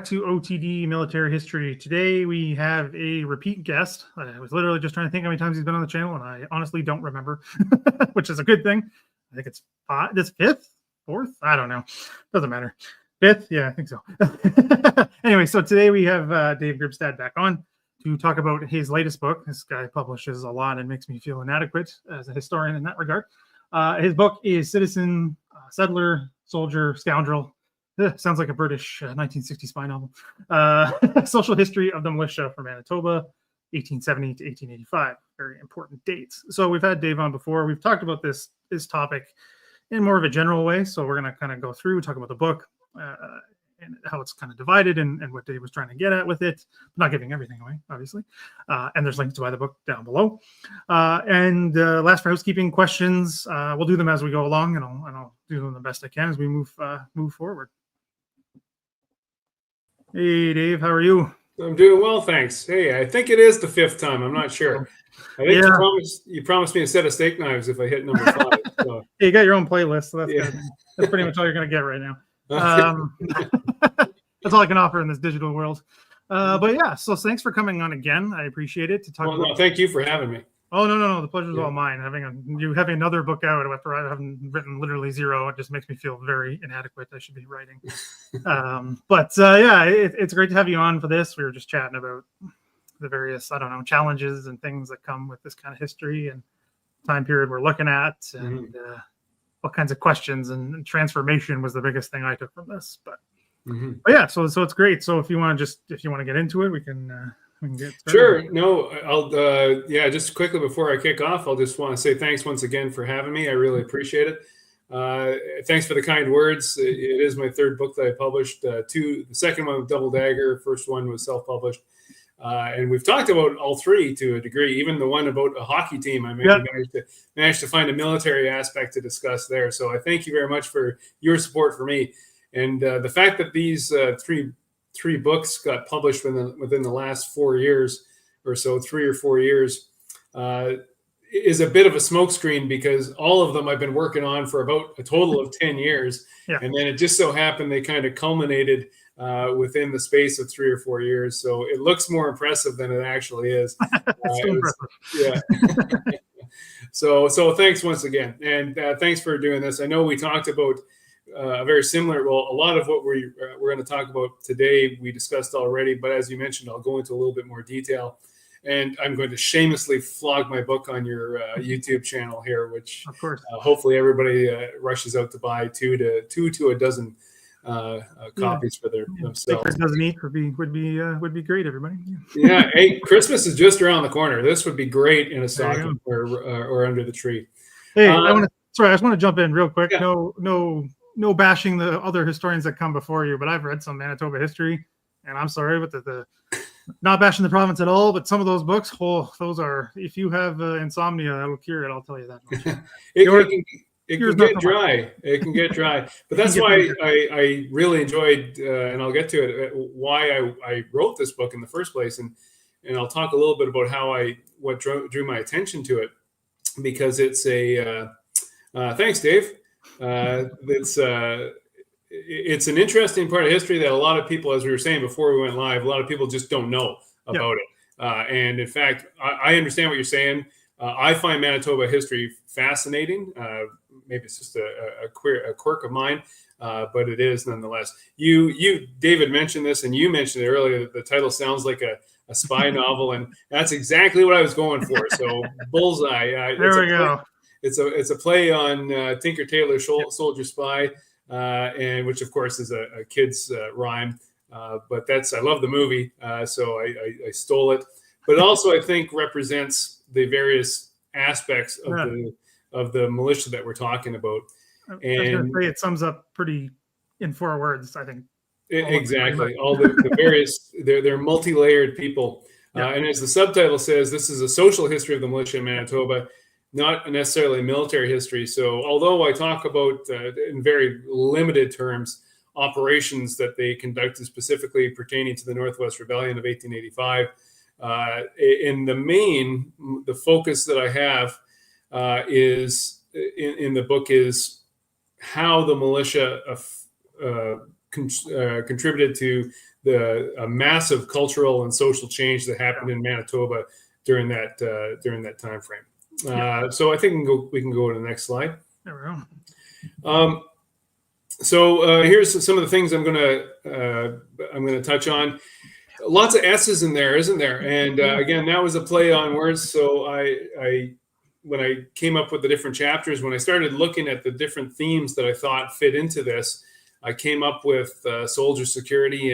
to OTD Military History. Today we have a repeat guest. I was literally just trying to think how many times he's been on the channel, and I honestly don't remember, which is a good thing. I think it's this fifth, fourth, I don't know. Doesn't matter. Fifth, yeah, I think so. Anyway, so today we have David Grebstad back on to talk about his latest book. This guy publishes a lot and makes me feel inadequate as a historian in that regard. His book is Citizen, Settler, Soldier, Scoundrel. Sounds like a British 1960s spy novel. Social History of the Militia for Manitoba, 1870 to 1885. Very important dates. So we've had Dave on before. We've talked about this topic in more of a general way. So we're going to kind of go through, talk about the book, and how it's kind of divided and what Dave was trying to get at with it. I'm not giving everything away, obviously. And there's links to buy the book down below. And last for housekeeping questions, we'll do them as we go along, and I'll do them the best I can as we move forward. Hey, Dave, how are you? I'm doing well, thanks. Hey, I think it is the fifth time. I'm not sure. I think you promised me a set of steak knives if I hit number 5. So. Hey, you got your own playlist, so that's good. That's pretty much all you're going to get right now. That's all I can offer in this digital world. But yeah, so thanks for coming on again. I appreciate it. Thank you for having me. Oh, no. The pleasure's all mine. Having another book out after I haven't written literally zero, it just makes me feel very inadequate. I should be writing. It's great to have you on for this. We were just chatting about the various, challenges and things that come with this kind of history and time period we're looking at, and what kinds of questions and transformation was the biggest thing I took from this. But yeah, so it's great. So if you want to get into it, we can get started. Sure. No, I'll just quickly before I kick off, I'll just want to say thanks once again for having me. I really appreciate it. Thanks for the kind words. It is my third book that I published. The second one was Double Dagger. First one was self-published. And we've talked about all three to a degree. Even the one about a hockey team, I managed to find a military aspect to discuss there. So I thank you very much for your support for me. And the fact that these three books got published within the last 4 years or so, 3 or 4 years, is a bit of a smokescreen, because all of them I've been working on for about a total of 10 years. Yeah. And then it just so happened they kind of culminated within the space of 3 or 4 years. So it looks more impressive than it actually is. Yeah. So thanks once again. And thanks for doing this. I know we talked about a lot of what we're going to talk about today we discussed already, but as you mentioned, I'll go into a little bit more detail, and I'm going to shamelessly flog my book on your YouTube channel here, which of course hopefully everybody rushes out to buy two to a dozen copies for themselves. A dozen each would be great, everybody. Yeah. Hey, Christmas is just around the corner. This would be great in a stocking or under the tree. Hey, I just want to jump in real quick. Yeah. No bashing the other historians that come before you, but I've read some Manitoba history, and I'm sorry, but the not bashing the province at all, but some of those books, those are, if you have insomnia, that'll cure it. I'll tell you that much. It can get dry. It can get dry. But that's why I really enjoyed, and I'll get to it, why I wrote this book in the first place. And I'll talk a little bit about what drew my attention to it, because it's thanks, Dave. It's an interesting part of history that a lot of people, as we were saying before we went live, a lot of people just don't know about it. And in fact, I understand what you're saying. I find Manitoba history fascinating. Maybe it's just a quirk of mine, but it is nonetheless. David mentioned this, and you mentioned it earlier, that the title sounds like a spy novel, and that's exactly what I was going for. So bullseye. There we go. It's a play on Tinker Tailor Soldier Spy, and which of course is a kid's rhyme. But I love the movie, so I stole it. But also I think represents the various aspects of the militia that we're talking about. And it sums up pretty in 4 words, I think. Exactly. All the various, they're multi-layered people. Yeah. And as the subtitle says, this is a social history of the militia in Manitoba, not necessarily military history. So although I talk about, in very limited terms, operations that they conducted specifically pertaining to the Northwest Rebellion of 1885, in the main, the focus that I have is in the book is how the militia contributed to a massive cultural and social change that happened in Manitoba during that time frame. So I think we can go to the next slide. There we go. So here's some of the things I'm gonna touch on. Lots of S's in there, isn't there? And again, that was a play on words. So when I came up with the different chapters, when I started looking at the different themes that I thought fit into this, I came up with soldier security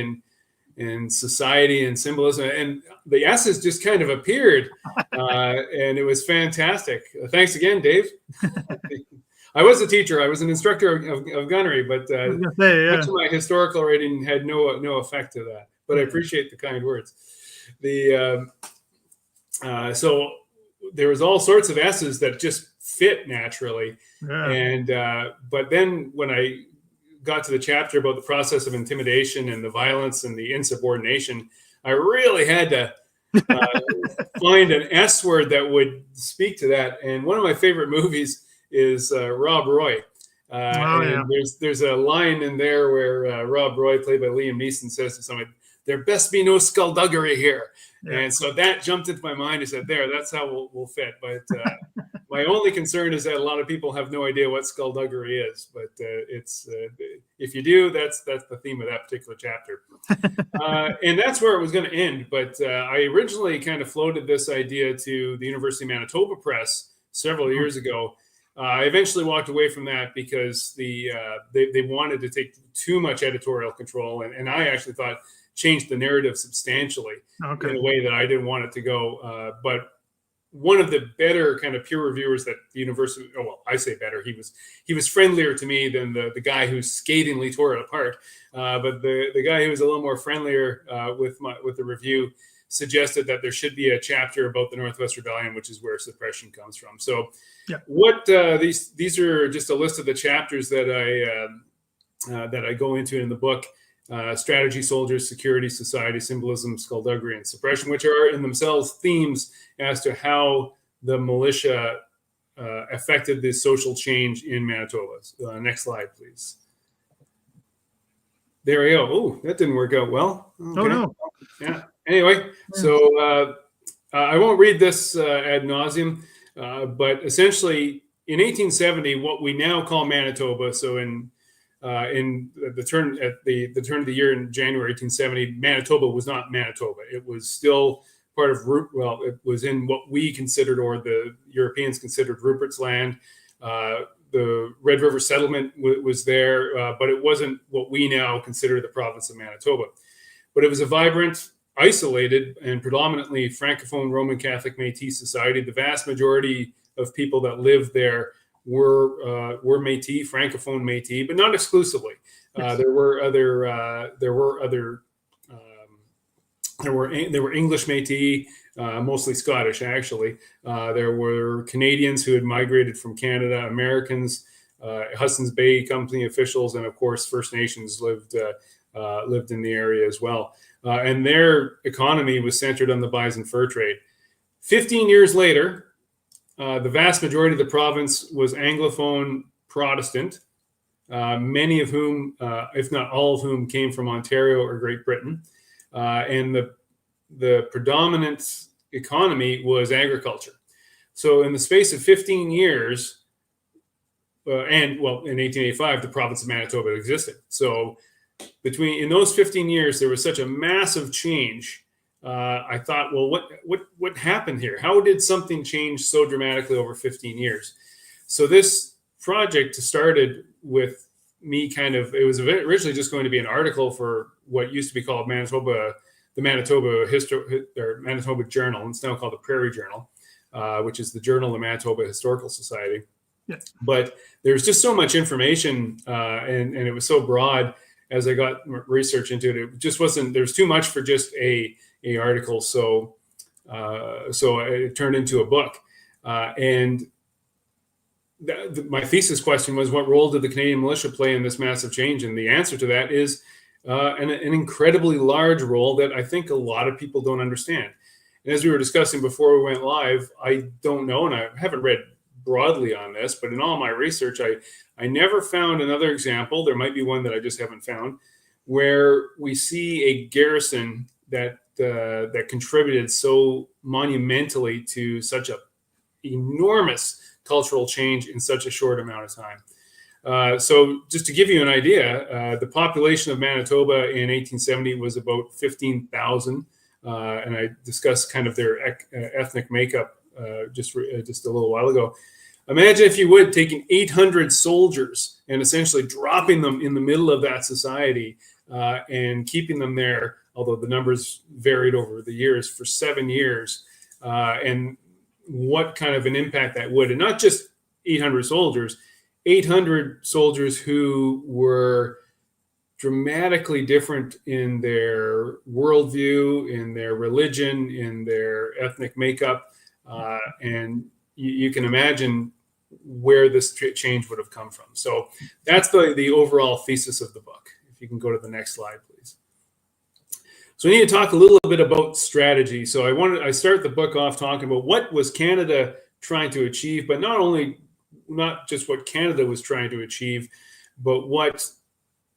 and society and symbolism, and the S's just kind of appeared, and it was fantastic. Thanks again, Dave. I was a teacher. I was an instructor of gunnery, but much of my historical writing had no effect to that. But I appreciate the kind words. So there was all sorts of S's that just fit naturally, and but then when I got to the chapter about the process of intimidation and the violence and the insubordination, I really had to find an S word that would speak to that. And one of my favorite movies is Rob Roy. There's a line in there where Rob Roy, played by Liam Neeson, says to someone, "There best be no skullduggery here." And so that jumped into my mind. I said, that's how we'll fit. But my only concern is that a lot of people have no idea what skullduggery is. But it's if you do, that's the theme of that particular chapter. And that's where it was going to end. But I originally kind of floated this idea to the University of Manitoba Press several years ago. I eventually walked away from that because they wanted to take too much editorial control. And I actually thought changed the narrative substantially in a way that I didn't want it to go. But one of the better kind of peer reviewers that the university, I say better, he was friendlier to me than the guy who scathingly tore it apart. But the guy who was a little more friendlier with the review suggested that there should be a chapter about the Northwest Rebellion, which is where suppression comes from. So what these are just a list of the chapters that I go into in the book. Strategy, soldiers, security, society, symbolism, skullduggery, and suppression, which are in themselves themes as to how the militia affected the social change in Manitoba. Next slide, please. There we go. Oh, that didn't work out well. Okay. Oh, no. Yeah. Anyway, so I won't read this ad nauseum, but essentially in 1870, what we now call Manitoba, so in the turn of the year in January 1870, Manitoba was not Manitoba. It was still part of it was in what we considered, or the Europeans considered, Rupert's land. The Red River settlement was there, but it wasn't what we now consider the province of Manitoba. But it was a vibrant, isolated, and predominantly Francophone Roman Catholic Métis society. The vast majority of people that lived there were Métis, Francophone Métis, but not exclusively. There were English Métis, mostly Scottish actually. There were Canadians who had migrated from Canada, Americans, Hudson's Bay Company officials, and of course First Nations lived in the area as well. And their economy was centered on the bison fur trade. 15 years later, the vast majority of the province was Anglophone Protestant, many of whom, if not all of whom, came from Ontario or Great Britain. And the predominant economy was agriculture. So in the space of 15 years, in 1885, the province of Manitoba existed. So in those 15 years, there was such a massive change. I thought, well, what happened here? How did something change so dramatically over 15 years? So this project started with me it was originally just going to be an article for what used to be called the Manitoba Manitoba Journal. It's now called the Prairie Journal, which is the journal of the Manitoba Historical Society. Yeah. But there's just so much information, and it was so broad. As I got research into it, it just wasn't. There was too much for just a article, so it turned into a book. And my thesis question was, what role did the Canadian militia play in this massive change? And the answer to that is an incredibly large role that I think a lot of people don't understand. And as we were discussing before we went live, I don't know, and I haven't read broadly on this, but in all my research, I never found another example. There might be one that I just haven't found, where we see a garrison that contributed so monumentally to such a enormous cultural change in such a short amount of time. So just to give you an idea, the population of Manitoba in 1870 was about 15,000, and I discussed kind of their ethnic makeup just a little while ago. Imagine, if you would, taking 800 soldiers and essentially dropping them in the middle of that society and keeping them there, although the numbers varied over the years, for 7 years, and what kind of an impact that would. And not just 800 soldiers who were dramatically different in their worldview, in their religion, in their ethnic makeup. And you can imagine where this change would have come from. So that's the overall thesis of the book. If you can go to the next slide, please. So we need to talk a little bit about strategy. So I start the book off talking about what was Canada trying to achieve, but not just what Canada was trying to achieve, but what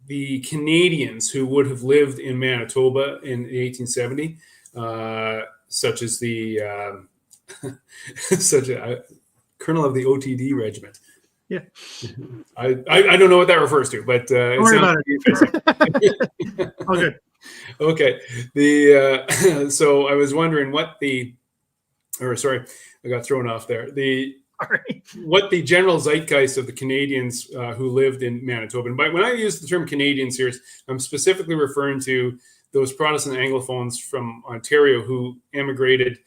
the Canadians who would have lived in Manitoba in 1870, such as the colonel of the OTD Regiment. Yeah, I don't know what that refers to, but don't worry about it. All good. Okay. So I was wondering I got thrown off there. What the general zeitgeist of the Canadians who lived in Manitoba. And when I use the term Canadians here, I'm specifically referring to those Protestant Anglophones from Ontario who emigrated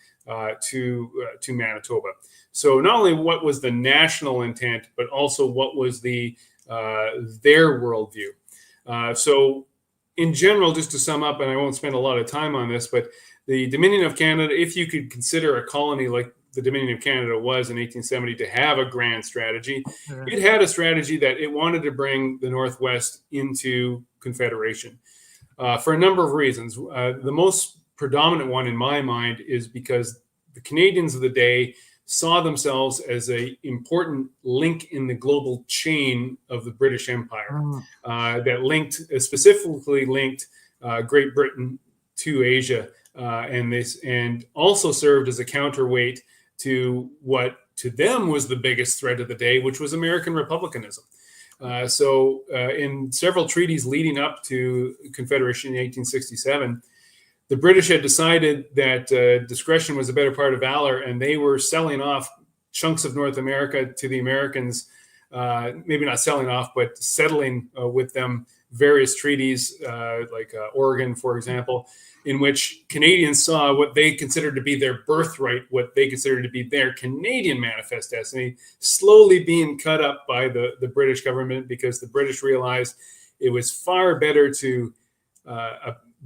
to Manitoba. So not only what was the national intent, but also what was their worldview. So in general, just to sum up, and I won't spend a lot of time on this, but the Dominion of Canada, if you could consider a colony like the Dominion of Canada was in 1870 to have a grand strategy, it had a strategy that it wanted to bring the Northwest into Confederation for a number of reasons. The most predominant one in my mind is because the Canadians of the day saw themselves as an important link in the global chain of the British Empire that specifically linked Great Britain to Asia, and also served as a counterweight to what to them was the biggest threat of the day, which was American republicanism. So in several treaties leading up to Confederation in 1867, the British had decided that discretion was a better part of valor, and they were selling off chunks of North America to the Americans, maybe not selling off, but settling with them various treaties, like Oregon, for example, in which Canadians saw what they considered to be their birthright, what they considered to be their Canadian manifest destiny, slowly being cut up by the British government, because the British realized it was far better to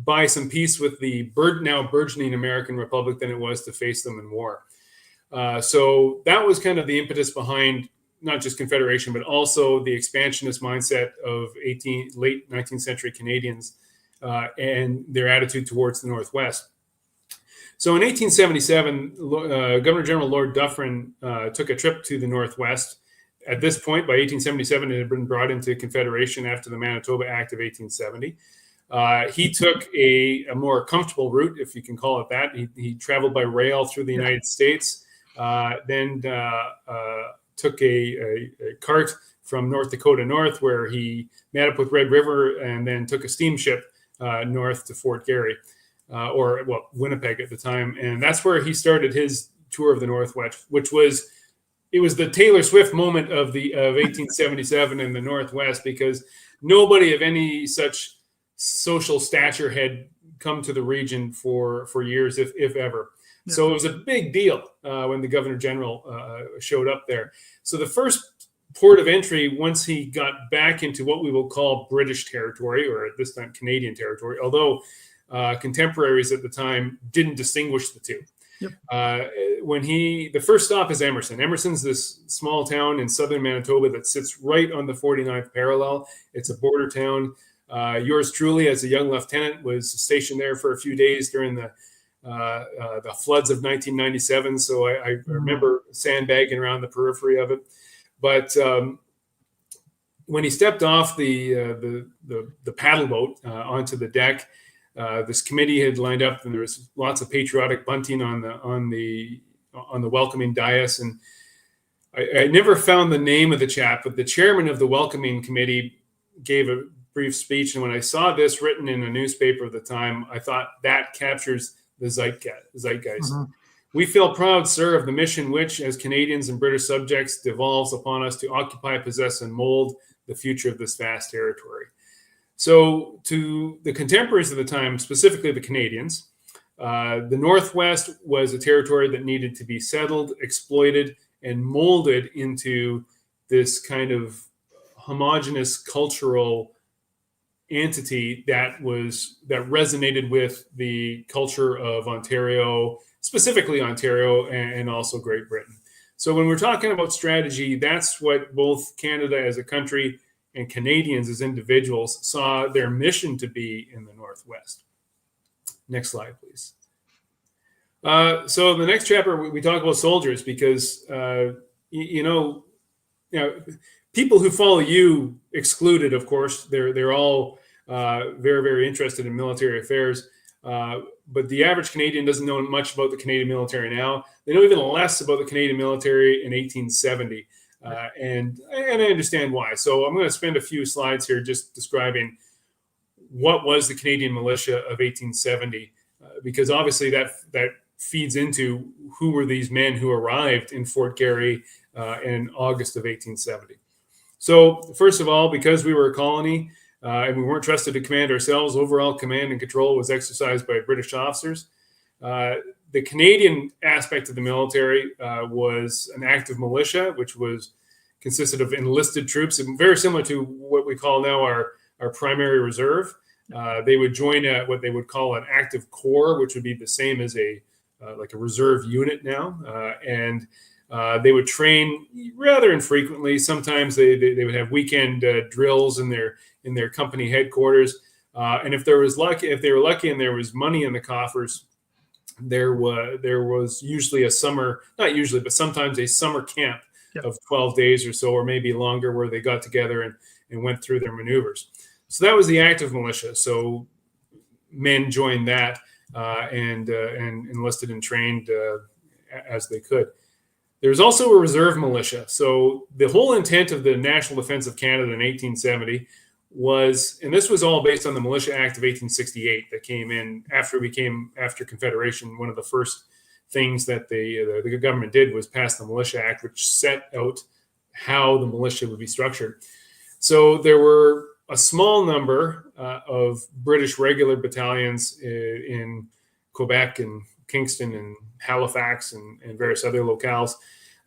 buy some peace with the now burgeoning American Republic than it was to face them in war. So that was kind of the impetus behind not just Confederation, but also the expansionist mindset of late 19th century Canadians and their attitude towards the Northwest. So in 1877, Governor General Lord Dufferin took a trip to the Northwest. At this point, by 1877, it had been brought into Confederation after the Manitoba Act of 1870. He took a more comfortable route, if you can call it that. He traveled by rail through the United States, then took a cart from North Dakota north, where he met up with Red River, and then took a steamship north to Fort Garry, Winnipeg at the time. And that's where he started his tour of the Northwest, it was the Taylor Swift moment of 1877 in the Northwest, because nobody of any such social stature had come to the region for years, if ever. Yeah. So it was a big deal when the Governor General showed up there. So the first port of entry, once he got back into what we will call British territory, or at this time Canadian territory, although contemporaries at the time didn't distinguish the two. Yep. The first stop is Emerson. Emerson's this small town in southern Manitoba that sits right on the 49th parallel. It's a border town. Yours truly, as a young lieutenant, was stationed there for a few days during the floods of 1997. So I remember sandbagging around the periphery of it. But when he stepped off the paddle boat onto the deck, this committee had lined up, and there was lots of patriotic bunting on the welcoming dais. And I never found the name of the chap, but the chairman of the welcoming committee gave a brief speech. And when I saw this written in a newspaper of the time, I thought that captures the zeitgeist. Mm-hmm. We feel proud, sir, of the mission which, as Canadians and British subjects, devolves upon us to occupy, possess, and mold the future of this vast territory. So to the contemporaries of the time, specifically the Canadians, the Northwest was a territory that needed to be settled, exploited, and molded into this kind of homogenous cultural entity that resonated with the culture of Ontario, specifically Ontario, and also Great Britain. So when we're talking about strategy, that's what both Canada as a country and Canadians as individuals saw their mission to be in the Northwest. Next slide, please. So the next chapter, we talk about soldiers because, people who follow you excluded, of course, they're all very, very interested in military affairs. But the average Canadian doesn't know much about the Canadian military now. They know even less about the Canadian military in 1870. And I understand why. So I'm going to spend a few slides here just describing what was the Canadian militia of 1870, because obviously that feeds into who were these men who arrived in Fort Garry in August of 1870. So first of all, because we were a colony and we weren't trusted to command ourselves, overall command and control was exercised by British officers. The Canadian aspect of the military was an active militia, which consisted of enlisted troops, and very similar to what we call now our primary reserve. They would join what they would call an active corps, which would be the same as like a reserve unit now. And they would train rather infrequently. Sometimes they would have weekend drills in their company headquarters. And if they were lucky and there was money in the coffers, there was usually sometimes a summer camp of 12 days or so, or maybe longer, where they got together and went through their maneuvers. So that was the active militia. So men joined that and enlisted and trained as they could. There's also a reserve militia. So the whole intent of the National Defence of Canada in 1870 was, and this was all based on the Militia Act of 1868 that came in after Confederation. One of the first things that the government did was pass the Militia Act, which set out how the militia would be structured. So there were a small number of British regular battalions in Quebec and Kingston and Halifax and various other locales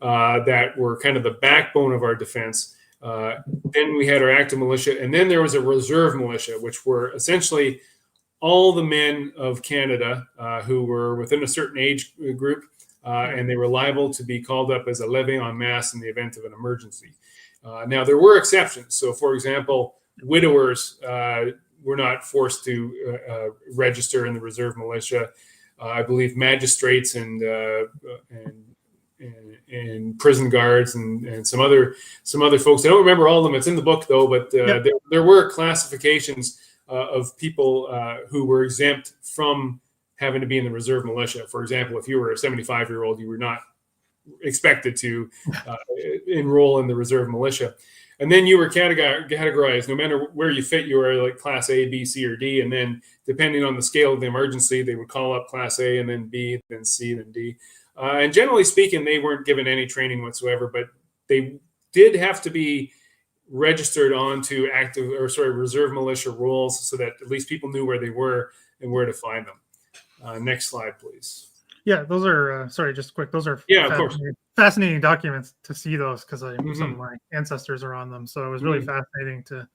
that were kind of the backbone of our defense. Then we had our active militia, and then there was a reserve militia, which were essentially all the men of Canada who were within a certain age group, and they were liable to be called up as a levée en masse in the event of an emergency. Now, there were exceptions. So, for example, widowers were not forced to register in the reserve militia. I believe magistrates and prison guards and some other folks. I don't remember all of them. It's in the book though, but there were classifications of people who were exempt from having to be in the reserve militia. For example, if you were a 75-year-old, you were not expected to enroll in the reserve militia. And then you were categorized, no matter where you fit, you were like class A, B, C, or D. And then depending on the scale of the emergency, they would call up class A and then B, then C, then D. And generally speaking, they weren't given any training whatsoever, but they did have to be registered onto reserve militia rolls so that at least people knew where they were and where to find them. Next slide, please. Yeah, those are, just quick. Those are fascinating documents to see those, because some of my ancestors are on them. So it was really fascinating to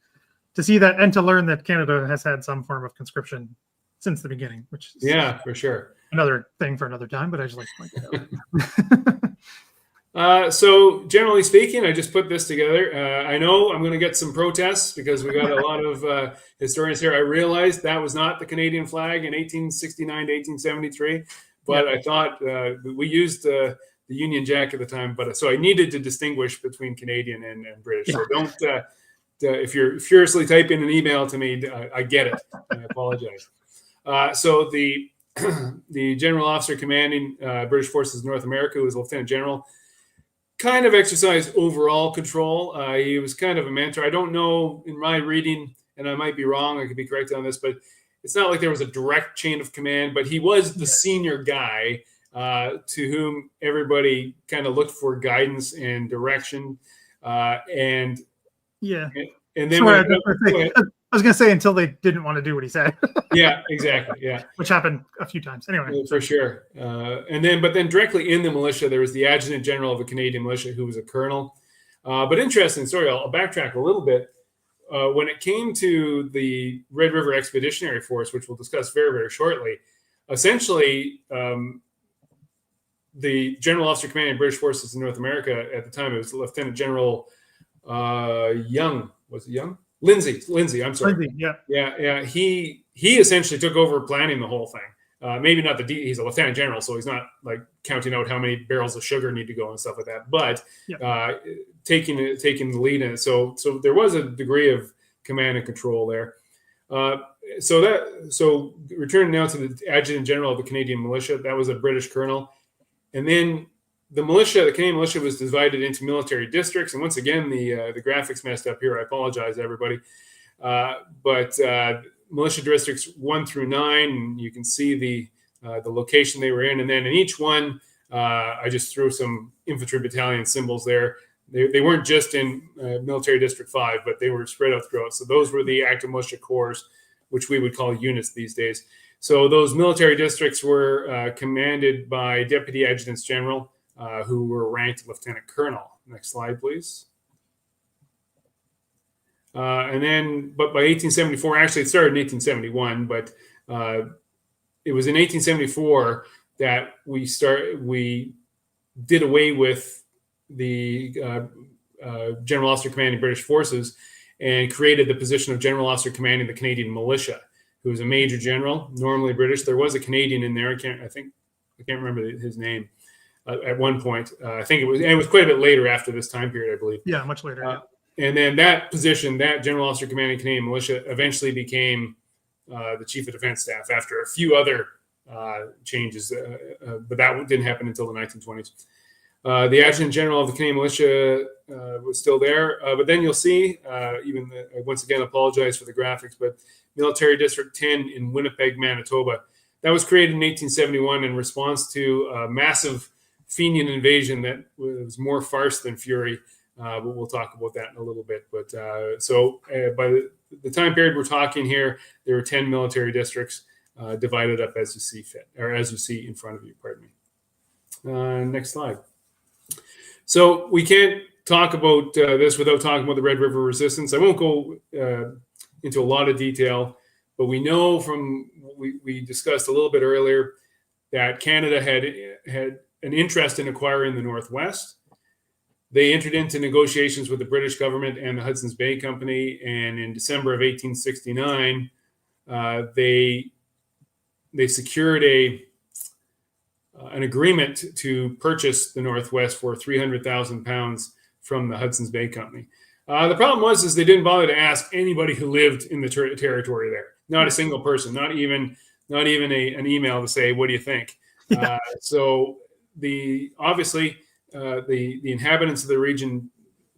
see that and to learn that Canada has had some form of conscription since the beginning, which is for sure. Another thing for another time, but I just like to point it out. So generally speaking, I just put this together. I know I'm going to get some protests because we got a lot of historians here. I realized that was not the Canadian flag in 1869 to 1873, but I thought we used the Union Jack at the time. But so I needed to distinguish between Canadian and British. So if you're furiously typing an email to me, I get it. I apologize. So the general officer commanding British forces in North America, who was Lieutenant General, kind of exercised overall control. He was kind of a mentor. I don't know, in my reading, and I might be wrong, I could be corrected on this, but it's not like there was a direct chain of command, but he was the senior guy to whom everybody kind of looked for guidance and direction. And then Sorry, I was going to say until they didn't want to do what he said. Yeah, exactly. Yeah, which happened a few times. Anyway, for sure. But then directly in the militia, there was the Adjutant General of the Canadian Militia, who was a colonel. But interesting story. I'll backtrack a little bit. When it came to the Red River Expeditionary Force, which we'll discuss very, very shortly, essentially the General Officer commanding British forces in North America at the time, it was Lieutenant General Young. Was it Young? Lindsay, I'm sorry. Lindsay, yeah. Yeah. He essentially took over planning the whole thing. Maybe not he's a lieutenant general, so he's not like counting out how many barrels of sugar need to go and stuff like that. But taking the lead in it. So there was a degree of command and control there. So returning now to the Adjutant General of the Canadian Militia, that was a British colonel. And then the Canadian militia was divided into military districts. And once again, the graphics messed up here. I apologize, everybody. But militia districts 1 through 9, and you can see the location they were in. And then in each one, I just threw some infantry battalion symbols there. They weren't just in military district 5, but they were spread out throughout. So those were the active militia corps, which we would call units these days. So those military districts were commanded by deputy adjutants general, who were ranked lieutenant colonel. Next slide, please. But by 1874, actually it started in 1871, but it was in 1874 that we did away with the General Officer commanding British forces and created the position of General Officer commanding the Canadian Militia, who was a major general, normally British. There was a Canadian in there. I can't remember his name. At one point, I think it was quite a bit later after this time period, I believe. Yeah, much later. And then that position, that General Officer commanding Canadian Militia, eventually became the Chief of Defense Staff after a few other changes, but that didn't happen until the 1920s. The Adjutant General of the Canadian Militia was still there, but then you'll see, once again, apologize for the graphics, but Military District 10 in Winnipeg, Manitoba, that was created in 1871 in response to a massive Fenian invasion that was more farce than fury. But we'll talk about that in a little bit. But by the time period we're talking here, there were 10 military districts divided up as you see fit, or as you see in front of you, pardon me. Next slide. So we can't talk about this without talking about the Red River Resistance. I won't go into a lot of detail, but we know from we discussed a little bit earlier that Canada had an interest in acquiring the Northwest. They entered into negotiations with the British government and the Hudson's Bay Company, and in December of 1869, they secured an agreement to purchase the Northwest for 300,000 pounds from the Hudson's Bay Company. The problem was they didn't bother to ask anybody who lived in the territory there. Not a single person, not even an email to say, "What do you think?" So the inhabitants of the region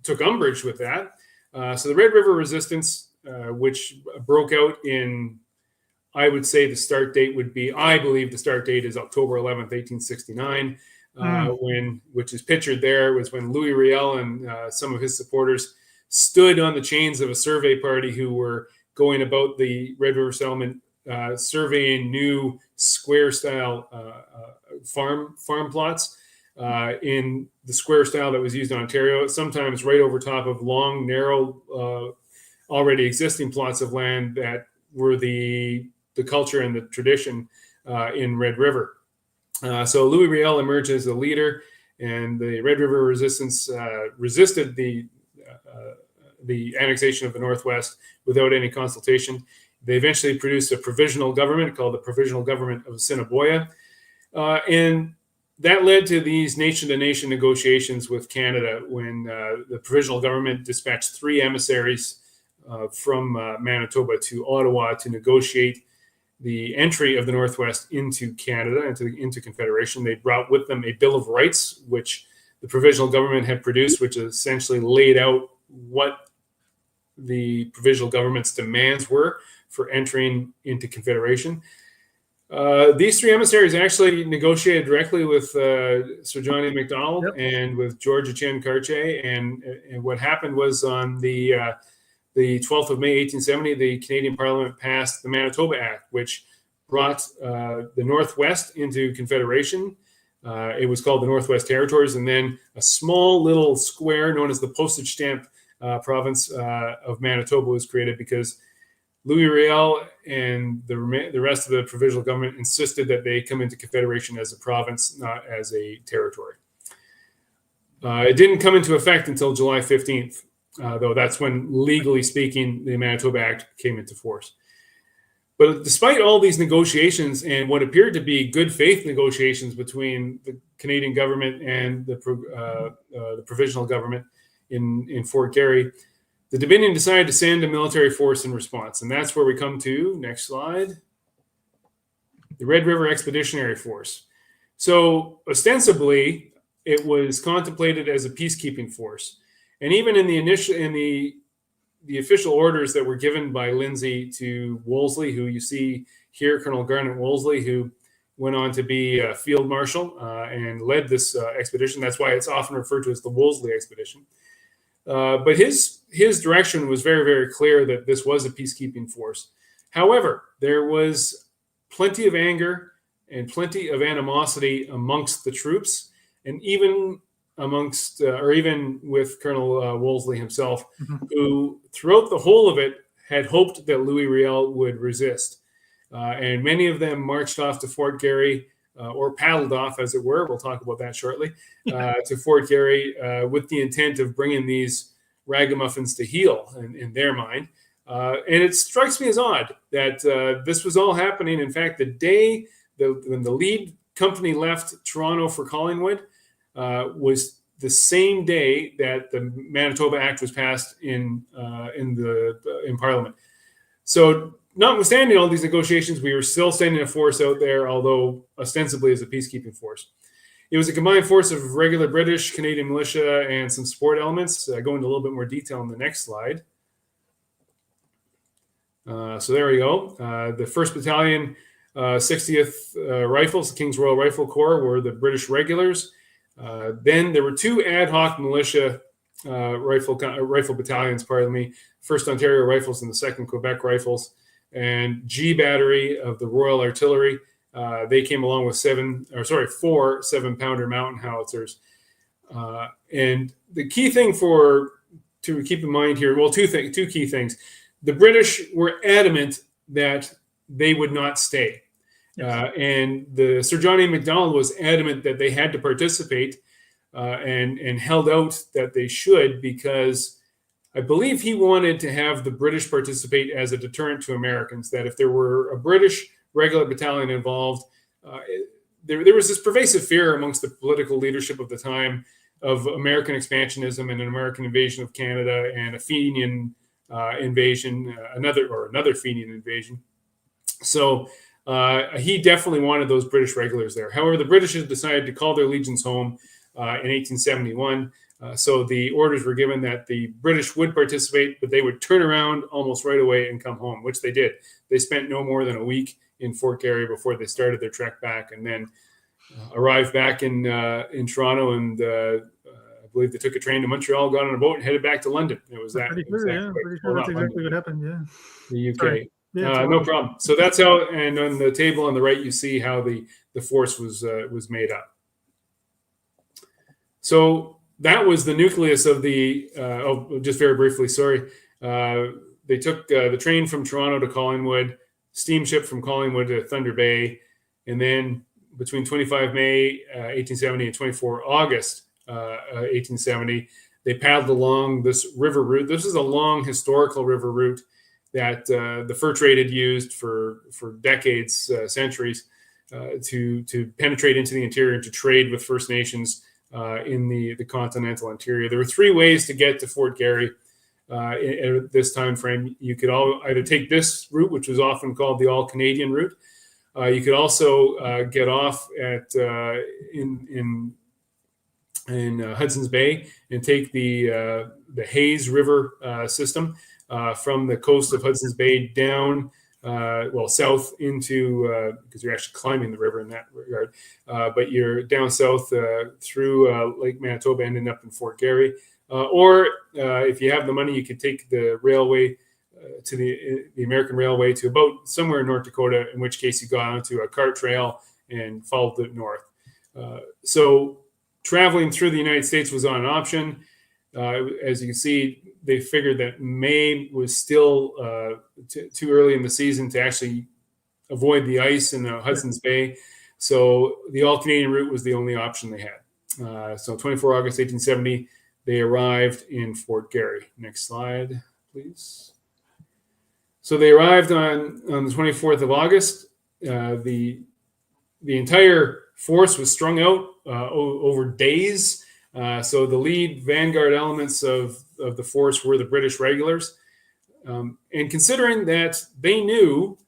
took umbrage with that. So the Red River Resistance, which broke out in, I would say the start date would be, I believe the start date is October 11th, 1869, which is pictured there, was when Louis Riel and some of his supporters stood on the chains of a survey party who were going about the Red River settlement, surveying new square-style farm plots in the square style that was used in Ontario, sometimes right over top of long, narrow, already existing plots of land that were the culture and the tradition in Red River. So Louis Riel emerged as the leader, and the Red River Resistance resisted the annexation of the Northwest without any consultation. They eventually produced a provisional government called the Provisional Government of Assiniboia, and that led to these nation-to-nation negotiations with Canada when the provisional government dispatched 3 emissaries from Manitoba to Ottawa to negotiate the entry of the Northwest into Canada, into Confederation. They brought with them a Bill of Rights, which the provisional government had produced, which essentially laid out what the provisional government's demands were for entering into Confederation. These three emissaries actually negotiated directly with Sir John A. Macdonald and with George Etienne Cartier. And what happened was on the 12th of May, 1870, the Canadian Parliament passed the Manitoba Act, which brought the Northwest into Confederation. It was called the Northwest Territories. And then a small little square known as the postage stamp province of Manitoba was created because Louis Riel and the rest of the provisional government insisted that they come into Confederation as a province, not as a territory. It didn't come into effect until July 15th, though that's when, legally speaking, the Manitoba Act came into force. But despite all these negotiations and what appeared to be good faith negotiations between the Canadian government and the provisional government in Fort Garry, the Dominion decided to send a military force in response. And that's where we come to, next slide, the Red River Expeditionary Force. So ostensibly, it was contemplated as a peacekeeping force. And even in the official orders that were given by Lindsay to Wolseley, who you see here, Colonel Garnet Wolseley, who went on to be a field marshal and led this expedition. That's why it's often referred to as the Wolseley expedition. But his direction was very, very clear that this was a peacekeeping force. However, there was plenty of anger and plenty of animosity amongst the troops, and even even with Colonel Wolseley himself, who throughout the whole of it had hoped that Louis Riel would resist. And many of them marched off to Fort Garry, or paddled off, as it were. We'll talk about that shortly, to Fort Garry with the intent of bringing these ragamuffins to heel in their mind. And it strikes me as odd that this was all happening. In fact, the day when the lead company left Toronto for Collingwood was the same day that the Manitoba Act was passed in Parliament. So, notwithstanding all these negotiations, we were still sending a force out there, although ostensibly as a peacekeeping force. It was a combined force of regular British, Canadian militia, and some support elements. I go into a little bit more detail in the next slide. So there we go. The 1st Battalion, 60th Rifles, the King's Royal Rifle Corps, were the British regulars. Then there were 2 ad hoc militia rifle battalions, 1st Ontario Rifles and the 2nd Quebec Rifles, and G Battery of the Royal Artillery. They came along with 4 7-pounder mountain howitzers. And the key thing to keep in mind here, well, two key things. The British were adamant that they would not stay. Yes. And the Sir John A. Macdonald was adamant that they had to participate and held out that they should, because I believe he wanted to have the British participate as a deterrent to Americans, that if there were a British regular battalion involved, there was this pervasive fear amongst the political leadership of the time of American expansionism and an American invasion of Canada and a Fenian invasion, another Fenian invasion. So he definitely wanted those British regulars there. However, the British had decided to call their legions home in 1871. So the orders were given that the British would participate, but they would turn around almost right away and come home, which they did. They spent no more than a week in Fort Garry before they started their trek back, and then arrived back in Toronto, and I believe they took a train to Montreal, got on a boat, and headed back to London. It was that. Pretty sure that's exactly what happened. Yeah. The UK. Yeah, no problem. So that's how. And on the table on the right, you see how the force was made up. So that was the nucleus of the. Just very briefly, sorry. They took the train from Toronto to Collingwood, steamship from Collingwood to Thunder Bay, and then between 25 May 1870 and 24 August 1870, they paddled along this river route. This is a long historical river route that the fur trade had used for decades, centuries, to penetrate into the interior and to trade with First Nations in the continental interior. There were 3 ways to get to Fort Garry. at this time frame. You could either take this route, which was often called the All-Canadian route. You could also get off at in Hudson's Bay and take the Hayes River system from the coast of Hudson's Bay down, south into, because you're actually climbing the river in that regard, but you're down south through Lake Manitoba, ending up in Fort Garry. Or if you have the money, you could take the railway to the American Railway to about somewhere in North Dakota, in which case you go onto a cart trail and followed it north. So traveling through the United States was not an option. As you can see, they figured that May was still too early in the season to actually avoid the ice in the Hudson's Bay. So the All-Canadian route was the only option they had. So 24 August 1870, they arrived in Fort Garry. Next slide, please. So they arrived on the 24th of August. The entire force was strung out over days. So the lead vanguard elements of the force were the British regulars. And considering that they knew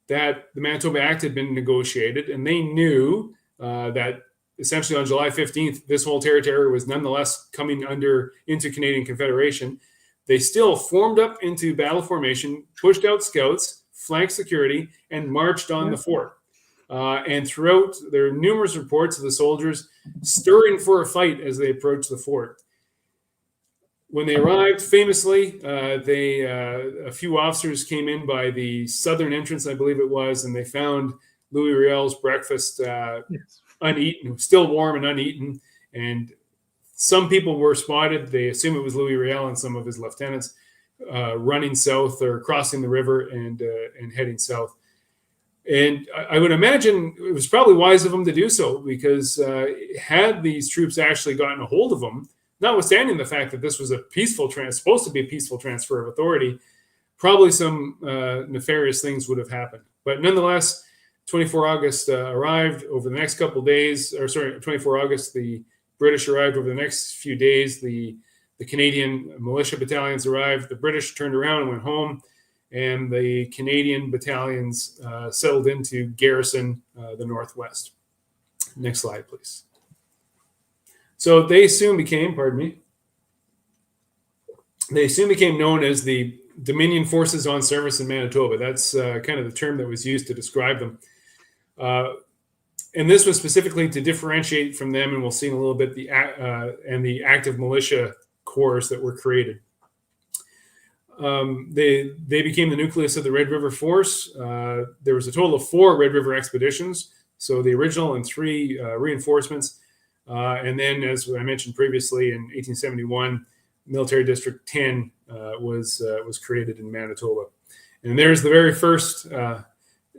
that the Manitoba Act had been negotiated, and they knew that essentially on July 15th, this whole territory was nonetheless coming into Canadian Confederation, they still formed up into battle formation, pushed out scouts, flanked security, and marched on the fort. And throughout, there are numerous reports of the soldiers stirring for a fight as they approached the fort. When they arrived, famously, a few officers came in by the southern entrance, I believe it was, and they found Louis Riel's breakfast uneaten, still warm and uneaten. And some people were spotted. They assume it was Louis Riel and some of his lieutenants running south or crossing the river and heading south. And I would imagine it was probably wise of them to do so, because had these troops actually gotten a hold of them, notwithstanding the fact that this was supposed to be a peaceful transfer of authority, probably some nefarious things would have happened. But nonetheless, 24 August arrived over the next couple of days, 24 August, the British arrived over the next few days. The Canadian militia battalions arrived. The British turned around and went home, and the Canadian battalions settled into garrison the Northwest. Next slide, please. So they soon became, known as the Dominion Forces on Service in Manitoba. That's kind of the term that was used to describe them. And this was specifically to differentiate from them, and we'll see in a little bit, the active militia corps that were created. They became the nucleus of the Red River Force. There was a total of 4 Red River expeditions, so the original and 3 reinforcements. And then, as I mentioned previously, in 1871, Military District 10 was created in Manitoba. And there's the very first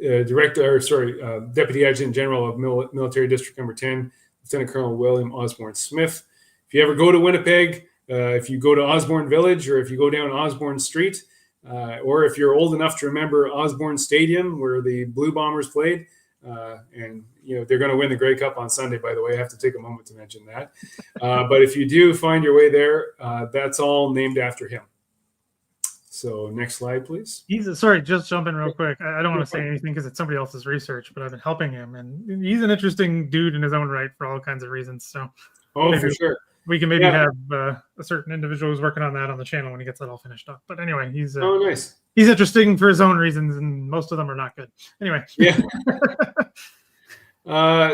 Deputy Adjutant General of Military District Number 10, Lieutenant Colonel William Osborne Smith. If you ever go to Winnipeg, if you go to Osborne Village, or if you go down Osborne Street, or if you're old enough to remember Osborne Stadium, where the Blue Bombers played, and they're going to win the Grey Cup on Sunday, by the way. I have to take a moment to mention that. But if you do find your way there, that's all named after him. So next slide, please. Just jump in real quick. I don't want to say anything because it's somebody else's research, but I've been helping him, and he's an interesting dude in his own right for all kinds of reasons. So, for sure. We can maybe have a certain individual who's working on that on the channel when he gets that all finished up. But anyway, he's nice. He's interesting for his own reasons, and most of them are not good. Anyway, yeah.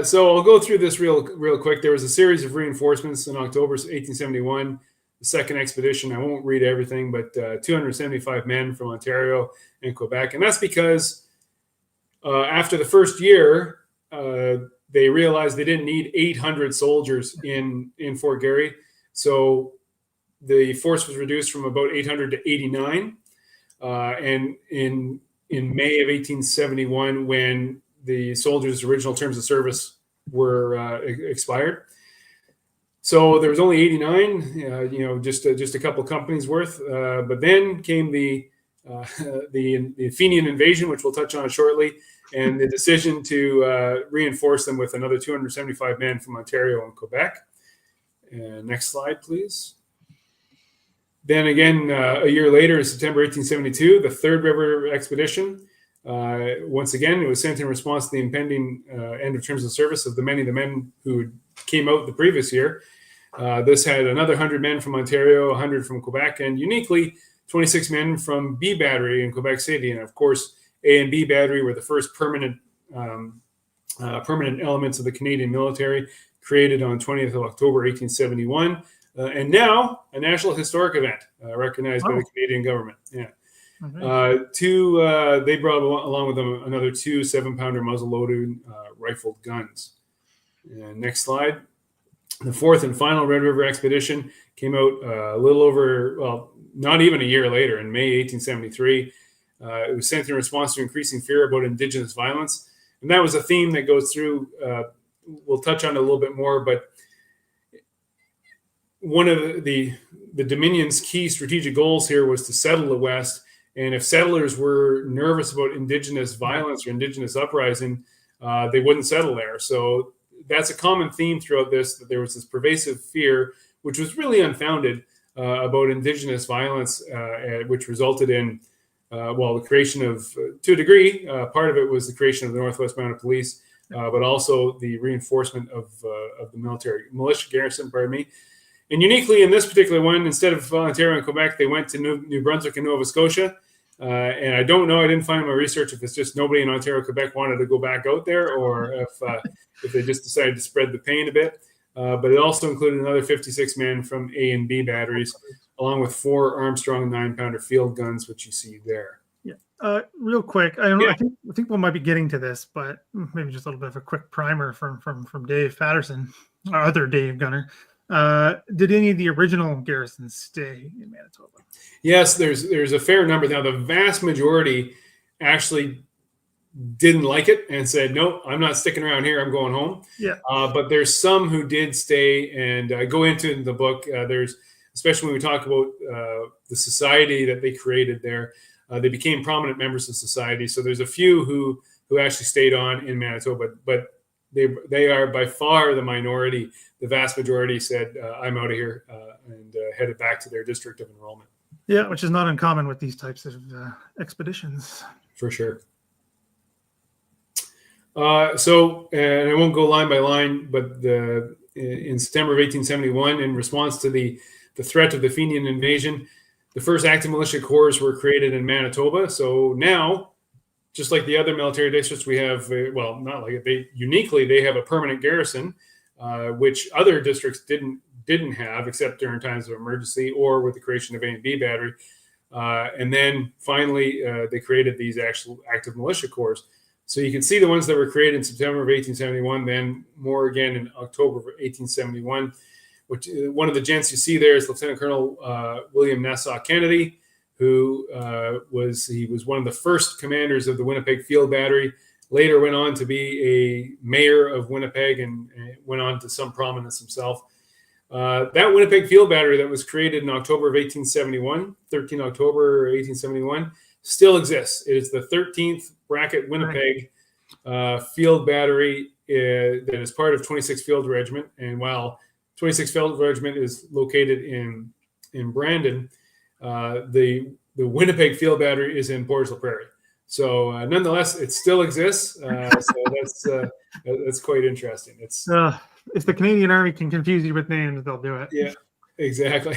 So I'll go through this real quick. There was a series of reinforcements in October 1871. The second expedition, I won't read everything, but 275 men from Ontario and Quebec. And that's because after the first year, they realized they didn't need 800 soldiers in Fort Garry. So the force was reduced from about 800 to 89. And in May of 1871, when the soldiers' original terms of service were expired, so there was only 89, just a couple companies worth. But then came the Fenian invasion, which we'll touch on shortly, and the decision to reinforce them with another 275 men from Ontario and Quebec. Next slide, please. Then again, a year later, in September 1872, the Third River Expedition. Once again, it was sent in response to the impending end of terms of service of the men who came out the previous year. This had another 100 men from Ontario, 100 from Quebec, and uniquely 26 men from B Battery in Quebec City. And of course, A and B Battery were the first permanent elements of the Canadian military, created on 20th of October 1871, and now a National Historic Event recognized by the Canadian government. Yeah. They brought along with them another 2 7-pounder muzzle-loaded rifled guns. And next slide. The fourth and final Red River Expedition came out a little over, well, not even a year later, in May 1873. It was sent in response to increasing fear about Indigenous violence. And that was a theme that goes through, we'll touch on it a little bit more, but one of the Dominion's key strategic goals here was to settle the West. And if settlers were nervous about Indigenous violence or Indigenous uprising, they wouldn't settle there. So that's a common theme throughout this, that there was this pervasive fear, which was really unfounded, about Indigenous violence, which resulted in, the creation of, to a degree, part of it was the creation of the Northwest Mounted Police, but also the reinforcement of the militia garrison, And uniquely in this particular one, instead of Ontario and Quebec, they went to New Brunswick and Nova Scotia. And I don't know, I didn't find in my research if it's just nobody in Ontario, Quebec wanted to go back out there, or if they just decided to spread the pain a bit. But it also included another 56 men from A and B batteries, along with 4 Armstrong 9-pounder field guns, which you see there. Yeah. Real quick, I think we might be getting to this, but maybe just a little bit of a quick primer from Dave Patterson, our other Dave Gunner. Did any of the original garrisons stay in Manitoba? Yes, there's a fair number. Now, the vast majority actually didn't like it and said, no, I'm not sticking around here. I'm going home. Yeah. But there's some who did stay, and I go into it in the book. There's, especially when we talk about the society that they created there, they became prominent members of society. So there's a few who actually stayed on in Manitoba, but they are by far the minority. The vast majority said, I'm out of here, and headed back to their district of enrollment. Yeah, which is not uncommon with these types of expeditions. For sure. And I won't go line by line, but in September of 1871, in response to the threat of the Fenian invasion, the first active militia corps were created in Manitoba. So now, just like the other military districts, we have, not like it, they have a permanent garrison, which other districts didn't have, except during times of emergency or with the creation of A and B battery. And then finally, they created these actual active militia corps. So you can see the ones that were created in September of 1871, then more again in October of 1871, which one of the gents you see there is Lieutenant Colonel William Nassau Kennedy, who was one of the first commanders of the Winnipeg Field Battery, later went on to be a mayor of Winnipeg and went on to some prominence himself. That Winnipeg Field Battery that was created in October of 1871, 13 October 1871, still exists. It is the 13th bracket Winnipeg Field Battery that is part of 26th Field Regiment. And while 26th Field Regiment is located in Brandon, the Winnipeg Field Battery is in Bourgeois Prairie. So nonetheless, it still exists. So that's quite interesting. It's if the Canadian Army can confuse you with names, they'll do it. Yeah, exactly.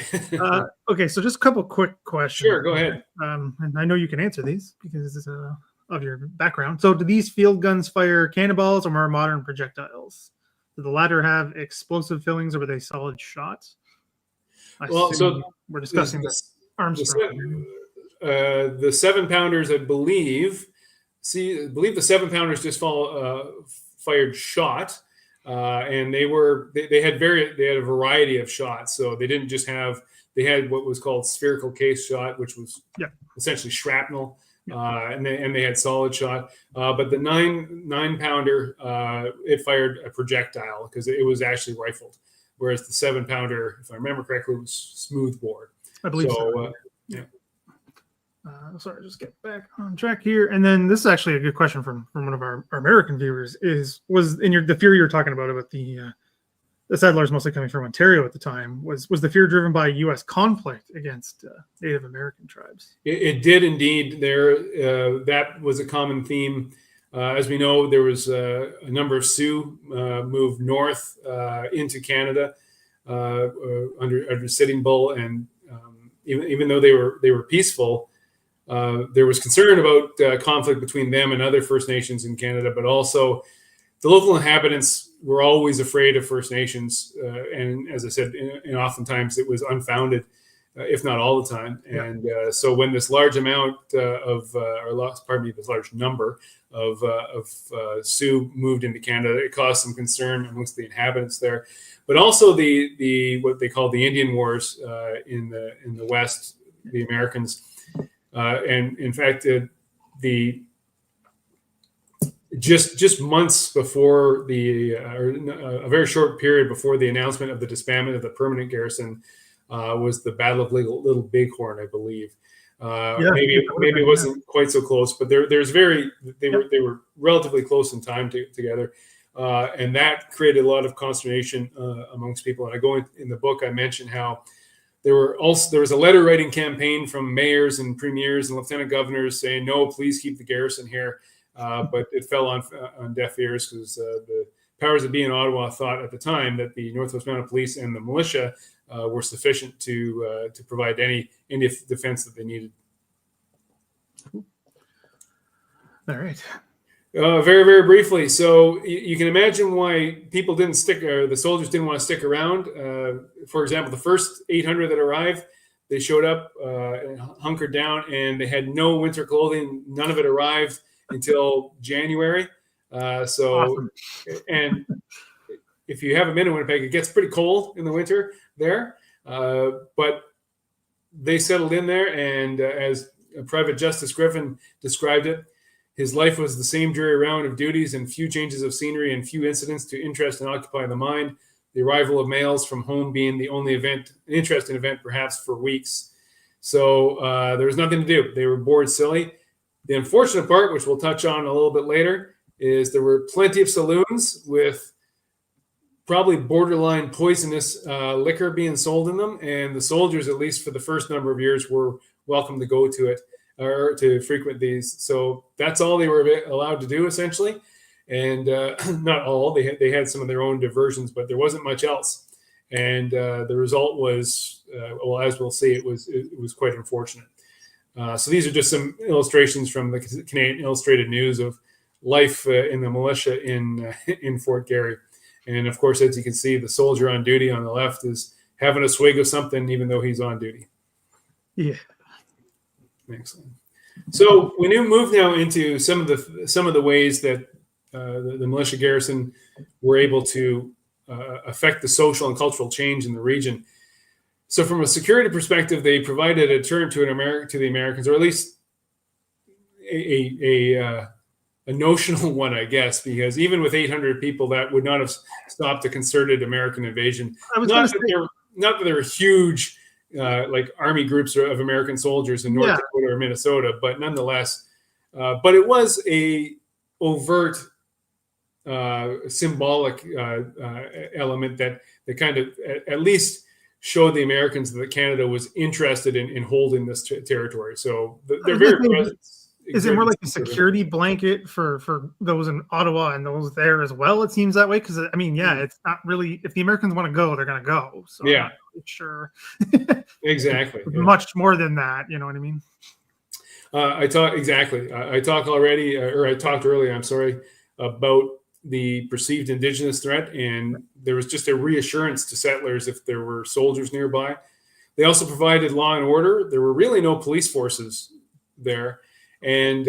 Okay, so just a couple quick questions. Sure, go ahead. And I know you can answer these because of your background. So do these field guns fire cannonballs or more modern projectiles? Do the latter have explosive fillings or were they solid shots? So we're discussing this Armstrong. The 7-pounders, I believe. I believe the 7-pounders just fired shot, and they had a variety of shots. So they didn't just they had what was called spherical case shot, which was essentially shrapnel, and they had solid shot. But the 9-pounder, it fired a projectile because it was actually rifled, whereas the 7-pounder, if I remember correctly, was smooth bore. I believe so. Yeah. Sorry, just get back on track here. And then this is actually a good question from one of our American viewers. Was in the fear you were talking about the the settlers, mostly coming from Ontario at the time, was the fear driven by U.S. conflict against Native American tribes? It did indeed. That was a common theme. As we know, there was a number of Sioux moved north into Canada under Sitting Bull, and even though they were peaceful, there was concern about conflict between them and other First Nations in Canada, but also the local inhabitants were always afraid of First Nations, and as I said, and oftentimes it was unfounded, if not all the time. Yeah. And so when this large amount this large number of Sioux moved into Canada, it caused some concern amongst the inhabitants there, but also the what they call the Indian Wars in the West, the Americans, and in fact just months before a very short period before the announcement of the disbandment of the permanent garrison was the Battle of Little Bighorn, I believe. Maybe it wasn't quite so close, but they were relatively close in time together, and that created a lot of consternation amongst people. And I go in the book, I mentioned how there was a letter writing campaign from mayors and premiers and lieutenant governors saying, no, please keep the garrison here. But it fell on deaf ears because the powers that be in Ottawa thought at the time that the Northwest Mounted Police and the militia were sufficient to provide any defense that they needed. All right. Very, very briefly. So you can imagine why people the soldiers didn't want to stick around. For example, the first 800 that arrived, they showed up and hunkered down, and they had no winter clothing. None of it arrived until January. Awesome. And if you have a in Winnipeg, it gets pretty cold in the winter there. But they settled in there, and as Private Justice Griffin described it, his life was the same dreary round of duties and few changes of scenery and few incidents to interest and occupy the mind. The arrival of mails from home being the only interesting event perhaps for weeks. So there was nothing to do. They were bored silly. The unfortunate part, which we'll touch on a little bit later, is there were plenty of saloons with probably borderline poisonous liquor being sold in them. And the soldiers, at least for the first number of years, were welcome to go to it or to frequent these. So that's all they were allowed to do, essentially. And not all. They had some of their own diversions, but there wasn't much else. And the result was, as we'll see, it was quite unfortunate. So these are just some illustrations from the Canadian Illustrated News of life in the militia in Fort Garry. And of course, as you can see, the soldier on duty on the left is having a swig of something, even though he's on duty. Yeah. Excellent. So we move now into some of the ways that the militia garrison were able to affect the social and cultural change in the region. So from a security perspective, they provided a deterrent to the Americans, or at least a notional one, I guess, because even with 800 people, that would not have stopped a concerted American invasion. Not that there were huge like army groups of American soldiers in North Dakota or Minnesota, but nonetheless, but it was a overt symbolic element that kind of at least showed the Americans that Canada was interested in holding this territory. So they're very present. Is it more like a security blanket for those in Ottawa and those there as well? It seems that way because I mean, it's not really. If the Americans want to go, they're going to go. So I'm not really sure. Exactly. Much more than that. You know what I mean? I talked earlier. I'm sorry, about the perceived Indigenous threat, and there was just a reassurance to settlers if there were soldiers nearby. They also provided law and order. There were really no police forces there. And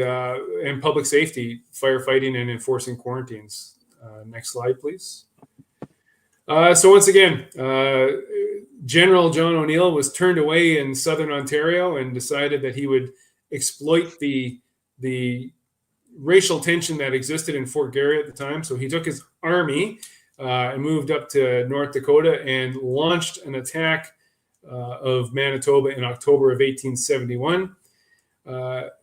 public safety, firefighting, and enforcing quarantines. Next slide, please. So once again, General John O'Neill was turned away in Southern Ontario and decided that he would exploit the racial tension that existed in Fort Garry at the time. So he took his army and moved up to North Dakota and launched an attack of Manitoba in October of 1871.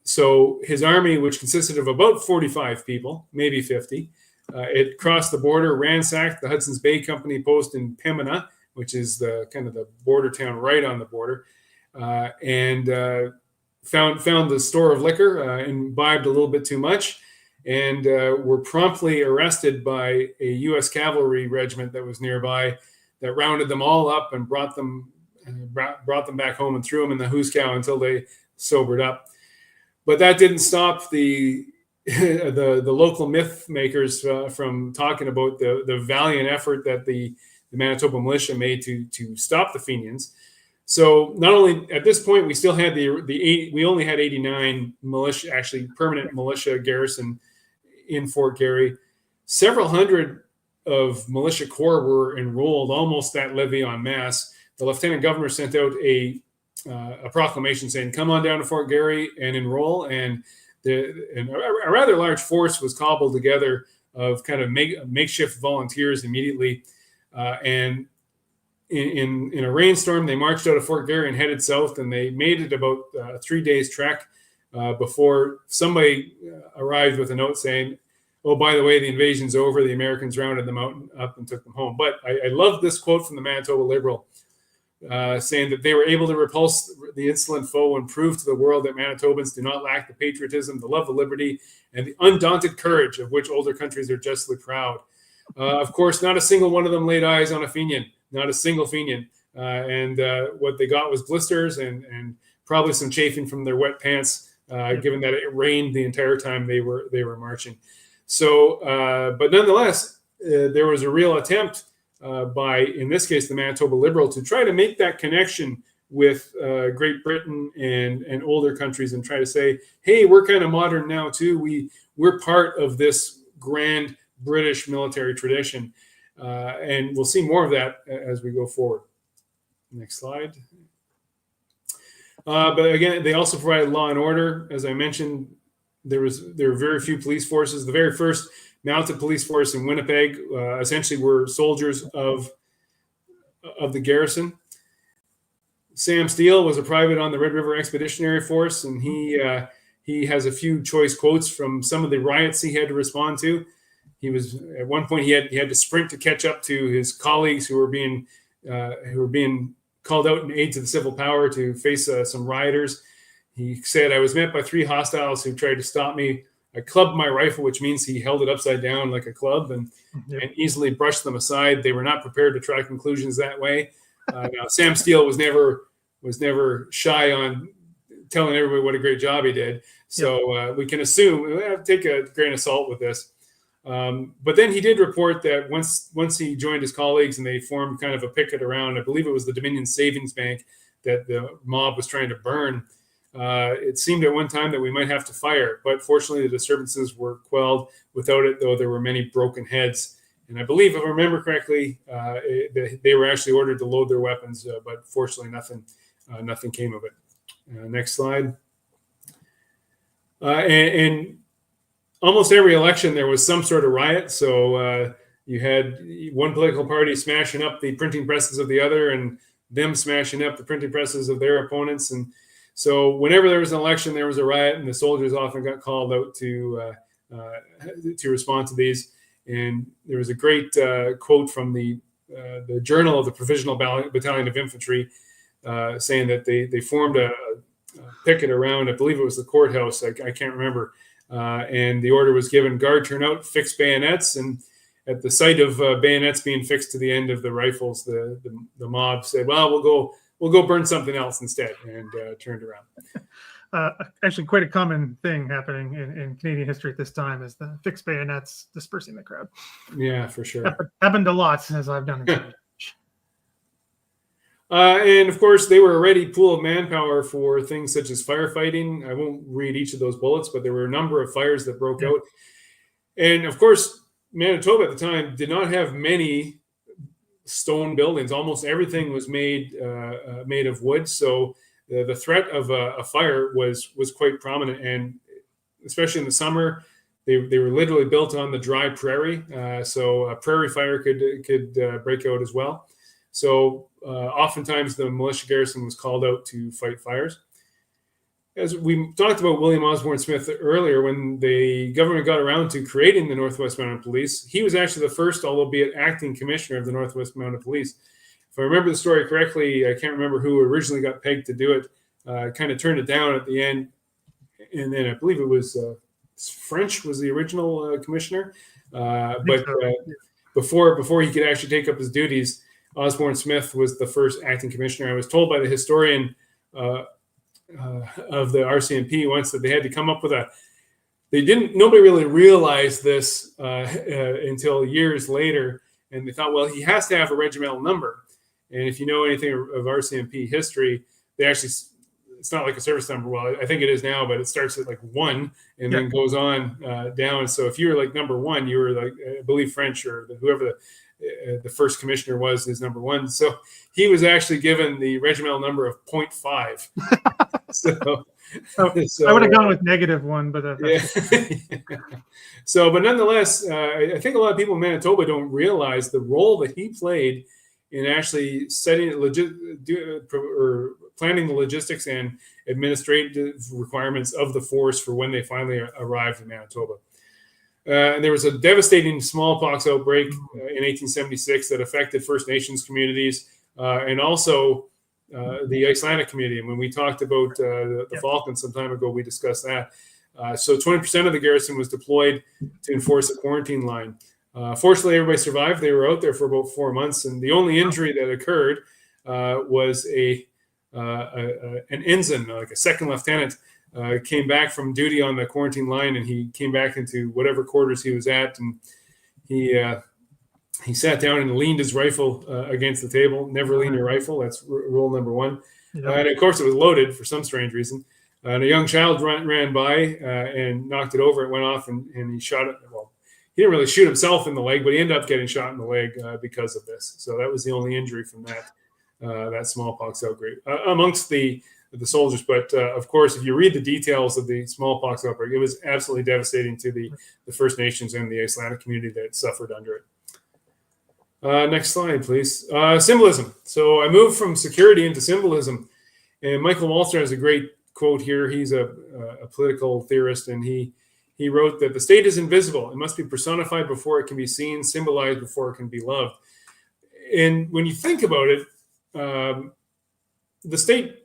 So his army, which consisted of about 45 people, maybe 50, It crossed the border, ransacked the Hudson's Bay Company post in Pembina, which is the kind of the border town right on the border, and found the store of liquor, imbibed a little bit too much, and were promptly arrested by a U.S. cavalry regiment that was nearby, that rounded them all up and brought them back home and threw them in the hoosecow until they sobered up. But that didn't stop the local myth makers from talking about the valiant effort that the Manitoba militia made to stop the Fenians. So not only at this point we still had we only had 89 militia, actually permanent militia garrison in Fort Garry. Several hundred of militia corps were enrolled, almost that levy en masse. The lieutenant governor sent out a proclamation saying, "Come on down to Fort Garry and enroll." And a rather large force was cobbled together of kind of makeshift volunteers immediately. And in a rainstorm, they marched out of Fort Garry and headed south, and they made it about a 3 days trek before somebody arrived with a note saying, "Oh, by the way, the invasion's over. The Americans rounded them up and took them home." But I love this quote from the Manitoba Liberal, saying that they were able to repulse the insolent foe and prove to the world that Manitobans do not lack the patriotism, the love of liberty, and the undaunted courage of which older countries are justly proud. Of course, not a single one of them laid eyes on a Fenian, not a single Fenian. And what they got was blisters and probably some chafing from their wet pants, given that it rained the entire time they were marching. So, but nonetheless, there was a real attempt by, in this case, the Manitoba Liberal, to try to make that connection with Great Britain and older countries and try to say, hey, we're kind of modern now too. We're part of this grand British military tradition. And we'll see more of that as we go forward. Next slide. But again, they also provided law and order. As I mentioned, there were very few police forces. The very first mounted police force in Winnipeg essentially were soldiers of the garrison. Sam Steele was a private on the Red River Expeditionary Force, and he has a few choice quotes from some of the riots he had to respond to. He was at one point he had to sprint to catch up to his colleagues who were being called out in aid to the civil power to face some rioters. He said, "I was met by 3 hostiles who tried to stop me. I clubbed my rifle," which means he held it upside down like a club and easily brushed them aside. They were not prepared to try conclusions that way. Now, Sam Steele was never shy on telling everybody what a great job he did. So we can assume, we have to take a grain of salt with this. But then he did report that once he joined his colleagues and they formed kind of a picket around, I believe it was the Dominion Savings Bank that the mob was trying to burn. It seemed at one time that we might have to fire, but fortunately the disturbances were quelled. Without it, though, there were many broken heads. And I believe, if I remember correctly, they were actually ordered to load their weapons, but fortunately nothing came of it. Next slide. And almost every election there was some sort of riot. So you had one political party smashing up the printing presses of the other and them smashing up the printing presses of their opponents. And so whenever there was an election, there was a riot, and the soldiers often got called out to respond to these. And there was a great quote from the Journal of the Provisional Battalion of Infantry saying that they formed a picket around, I believe it was the courthouse, I can't remember, and the order was given, guard turn out, fix bayonets. And at the sight of bayonets being fixed to the end of the rifles, the mob said, well, we'll go burn something else instead, and turned around. Actually, quite a common thing happening in Canadian history at this time is the fixed bayonets dispersing the crowd. Yeah, for sure. Happened a lot, as I've done. And of course, they were a ready pool of manpower for things such as firefighting. I won't read each of those bullets, but there were a number of fires that broke out. And of course, Manitoba at the time did not have many stone buildings. Almost everything was made of wood. So the threat of a fire was quite prominent. And especially in the summer, they were literally built on the dry prairie. So a prairie fire could break out as well. So oftentimes the militia garrison was called out to fight fires. as we talked about William Osborne Smith earlier, when the government got around to creating the Northwest Mounted Police, he was actually the first, albeit acting commissioner of the Northwest Mounted Police. If I remember the story correctly, I can't remember who originally got pegged to do it, kind of turned it down at the end. And then I believe it was French was the original commissioner. Before he could actually take up his duties, Osborne Smith was the first acting commissioner. I was told by the historian of the RCMP once that they had to come up with nobody really realized this until years later. And they thought, well, he has to have a regimental number. And if you know anything of RCMP history, it's not like a service number. Well, I think it is now, but it starts at like 1 and then goes on down. So if you were like number 1, you were like, I believe French or whoever the first commissioner was is number 1. So he was actually given the regimental number of 0.5. so I would have gone with -1, but but nonetheless, I think a lot of people in Manitoba don't realize the role that he played in actually setting planning the logistics and administrative requirements of the force for when they finally arrived in Manitoba. And there was a devastating smallpox outbreak in 1876 that affected First Nations communities and also the Icelandic community. And when we talked about the Falklands some time ago, we discussed that. So 20% of the garrison was deployed to enforce a quarantine line. Fortunately, everybody survived. They were out there for about 4 months. And the only injury that occurred was an ensign, like a second lieutenant, came back from duty on the quarantine line, and he came back into whatever quarters he was at, and he sat down and leaned his rifle against the table. Never lean your rifle. That's rule number 1. And of course, it was loaded for some strange reason. And a young child ran by and knocked it over. It went off, and he shot it. Well, he didn't really shoot himself in the leg, but he ended up getting shot in the leg because of this. So that was the only injury from that smallpox outbreak amongst the soldiers. But of course, if you read the details of the smallpox outbreak, it was absolutely devastating to the First Nations and the Icelandic community that suffered under it. Next slide, please. Symbolism. So I moved from security into symbolism, and Michael Walzer has a great quote here. He's a political theorist, and he wrote that the state is invisible. It must be personified before it can be seen, symbolized before it can be loved. And when you think about it, the state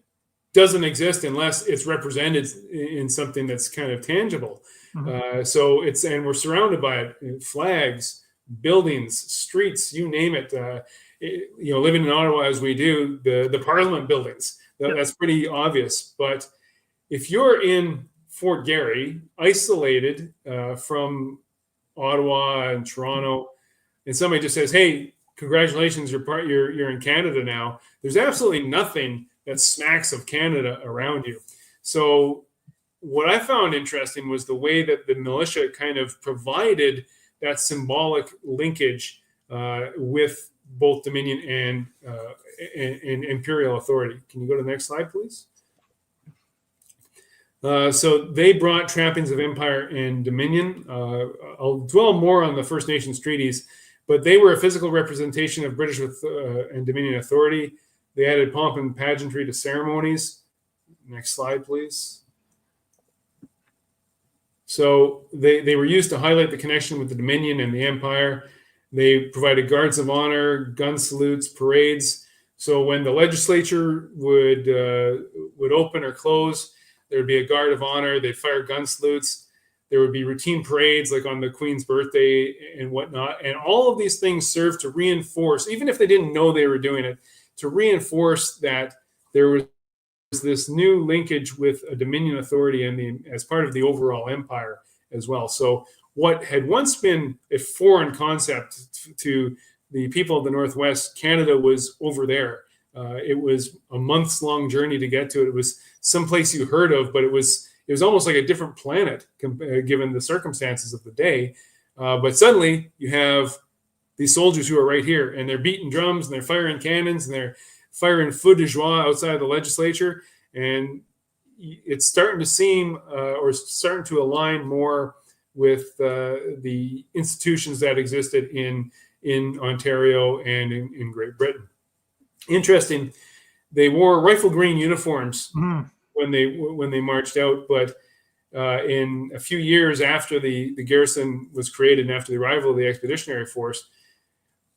doesn't exist unless it's represented in something that's kind of tangible. Mm-hmm. And we're surrounded by it, flags, buildings, streets, you name it. Living in Ottawa as we do, the Parliament buildings, that's pretty obvious. But if you're in Fort Garry, isolated from Ottawa and Toronto, and somebody just says, "Hey, congratulations, you're in Canada now," there's absolutely nothing that smacks of Canada around you. So what I found interesting was the way that the militia kind of provided that symbolic linkage with both Dominion and imperial authority. Can you go to the next slide, please? So they brought trappings of empire and Dominion. I'll dwell more on the First Nations treaties, but they were a physical representation of British and Dominion authority. They added pomp and pageantry to ceremonies. Next slide, please. So they were used to highlight the connection with the Dominion and the Empire. They provided guards of honor, gun salutes, parades. So when the legislature would open or close, there would be a guard of honor. They'd fire gun salutes. There would be routine parades like on the Queen's birthday and whatnot. And all of these things served to reinforce, even if they didn't know they were doing it, to reinforce that there was this new linkage with a Dominion authority and as part of the overall empire as well. So what had once been a foreign concept to the people of the Northwest, Canada was over there. It was a months-long journey to get to it. It was someplace you heard of, but it was almost like a different planet given the circumstances of the day. But suddenly you have these soldiers who are right here, and they're beating drums, and they're firing cannons, and they're firing feu de joie outside the legislature. And it's starting to seem or starting to align more with the institutions that existed in Ontario and in Great Britain. Interesting, they wore rifle green uniforms when they marched out. But in a few years after the garrison was created and after the arrival of the Expeditionary Force,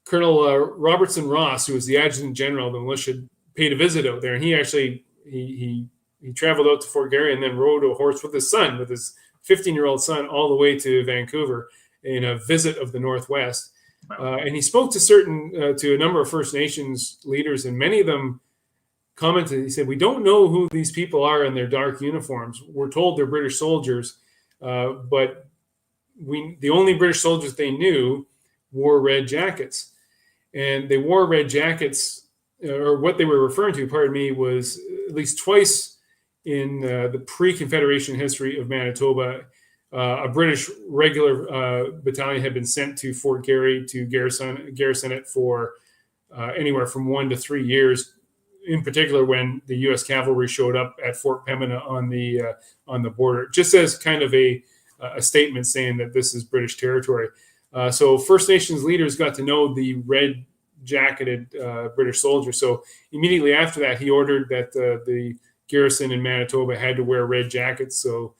Colonel Robertson Ross, who was the adjutant general of the militia, paid a visit out there, and he actually he traveled out to Fort Garry and then rode a horse with his 15-year-old son, all the way to Vancouver in a visit of the Northwest. And he spoke to a number of First Nations leaders, and many of them commented. He said, "We don't know who these people are in their dark uniforms. We're told they're British soldiers, but the only British soldiers they knew wore red jackets, and they wore red jackets, or what they were referring to, pardon me, was at least twice in the pre-Confederation history of Manitoba. A British regular battalion had been sent to Fort Garry to garrison it for anywhere from 1 to 3 years. In particular, when the U.S. cavalry showed up at Fort Pembina on the border, just as kind of a statement saying that this is British territory. So First Nations leaders got to know the red-jacketed British soldiers. So immediately after that, he ordered that the garrison in Manitoba had to wear red jackets. So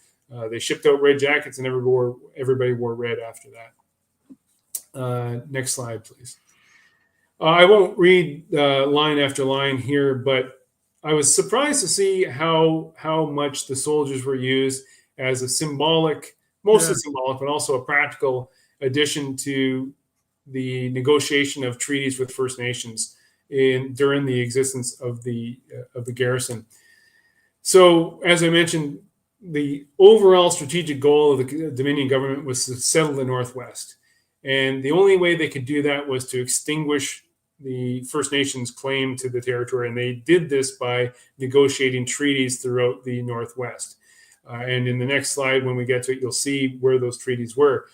they shipped out red jackets, and everybody wore red after that. Next slide, please. I won't read line after line here, but I was surprised to see how much the soldiers were used as a symbolic, mostly symbolic, but also a practical addition to the negotiation of treaties with First Nations during the existence of the garrison. So, as I mentioned, the overall strategic goal of the Dominion government was to settle the Northwest. And the only way they could do that was to extinguish the First Nations' claim to the territory. And they did this by negotiating treaties throughout the Northwest. And in the next slide, when we get to it, you'll see where those treaties were.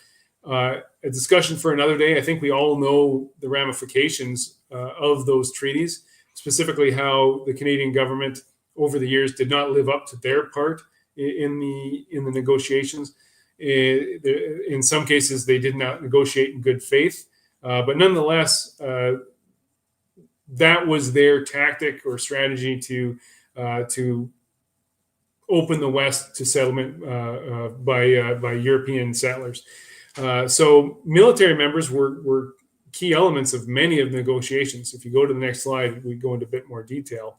A discussion for another day. I think we all know the ramifications of those treaties, specifically how the Canadian government over the years did not live up to their part in the negotiations. In some cases, they did not negotiate in good faith, but nonetheless, that was their tactic or strategy to open the West to settlement by European settlers. So military members were key elements of many of the negotiations. If you go to the next slide, we go into a bit more detail.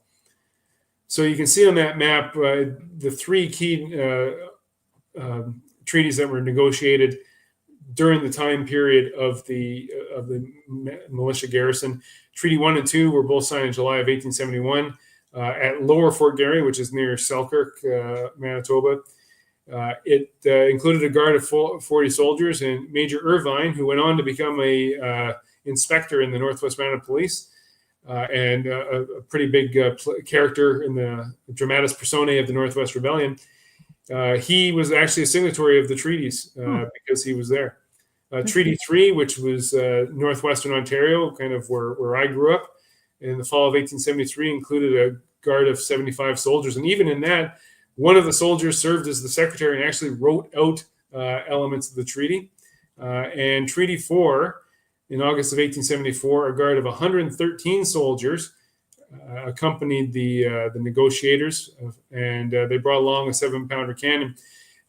So you can see on that map the three key treaties that were negotiated during the time period of the militia garrison. Treaty 1 and 2 were both signed in July of 1871 at Lower Fort Garry, which is near Selkirk, Manitoba. It included a guard of 40 soldiers, and Major Irvine, who went on to become a inspector in the Northwest Manitoba Police, and a pretty big character in the dramatis personae of the Northwest Rebellion. He was actually a signatory of the treaties because he was there. Treaty 3, which was northwestern Ontario, kind of where I grew up, in the fall of 1873, included a guard of 75 soldiers. And even in that, one of the soldiers served as the secretary and actually wrote out elements of the treaty. And Treaty 4, in August of 1874, a guard of 113 soldiers accompanied the negotiators, and they brought along a 7-pounder cannon.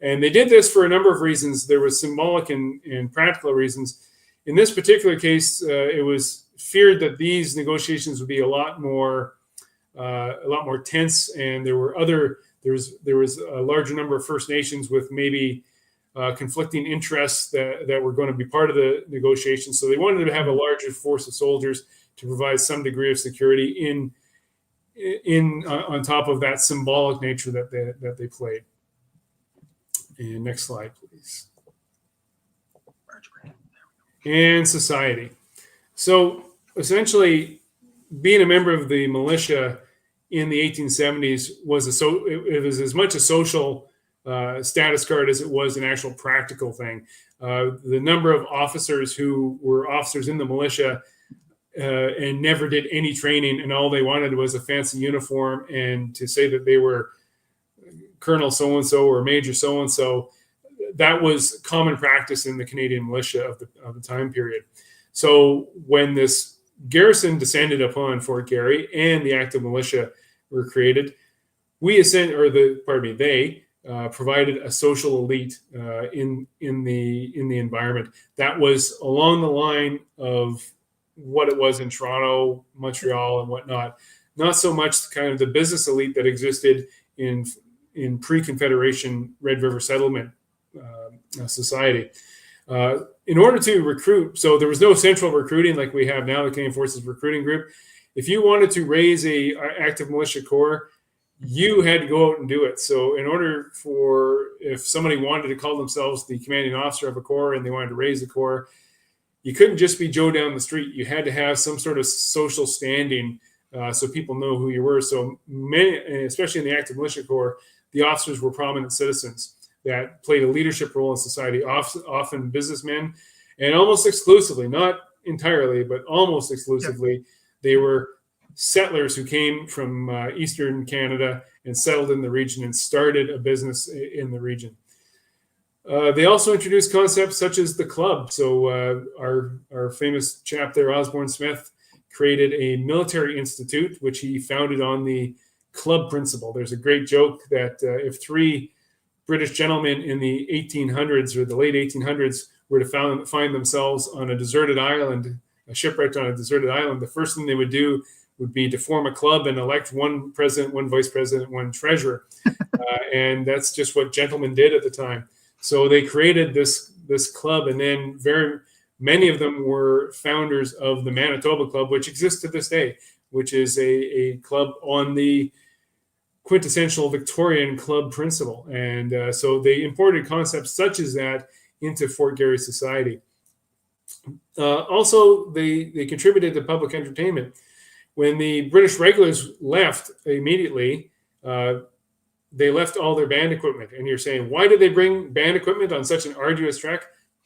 And they did this for a number of reasons. There was symbolic and practical reasons. In this particular case, it was feared that these negotiations would be a lot more tense, and there was a larger number of First Nations with maybe conflicting interests that were going to be part of the negotiations. So they wanted to have a larger force of soldiers to provide some degree of security on top of that symbolic nature that they played. And next slide, please. And society. So essentially, being a member of the militia in the 1870s was as much a social status card as it was an actual practical thing. The number of officers who were officers in the militia and never did any training, and all they wanted was a fancy uniform and to say that they were Colonel so-and-so or Major so-and-so, that was common practice in the Canadian militia of the time period. So when this garrison descended upon Fort Garry and the active militia were created, they provided a social elite in the environment that was along the line of what it was in Toronto, Montreal, and whatnot. Not so much kind of the business elite that existed in pre-Confederation Red River settlement society. In order to recruit, so there was no central recruiting like we have now, the Canadian Forces Recruiting Group. If you wanted to raise a active militia corps, you had to go out and do it. So in order for, if somebody wanted to call themselves the commanding officer of a corps and they wanted to raise a corps, you couldn't just be Joe down the street. You had to have some sort of social standing so people know who you were. So many, especially in the active militia corps, the officers were prominent citizens that played a leadership role in society, often businessmen, and almost exclusively, not entirely, but almost exclusively, they were settlers who came from Eastern Canada and settled in the region and started a business in the region. They also introduced concepts such as the club. So our famous chap there, Osborne Smith, created a military institute, which he founded on the club principle. There's a great joke that if three British gentlemen in the 1800s or the late 1800s were to find themselves on a deserted island, shipwrecked on a deserted island, the first thing they would do would be to form a club and elect one president, one vice president, one treasurer. And that's just what gentlemen did at the time. So they created this club, and then very many of them were founders of the Manitoba Club, which exists to this day, which is a club on the quintessential Victorian club principle. And so they imported concepts such as that into Fort Garry society. Also, they contributed to public entertainment. When the British regulars left immediately, they left all their band equipment. And you're saying, why did they bring band equipment on such an arduous trek?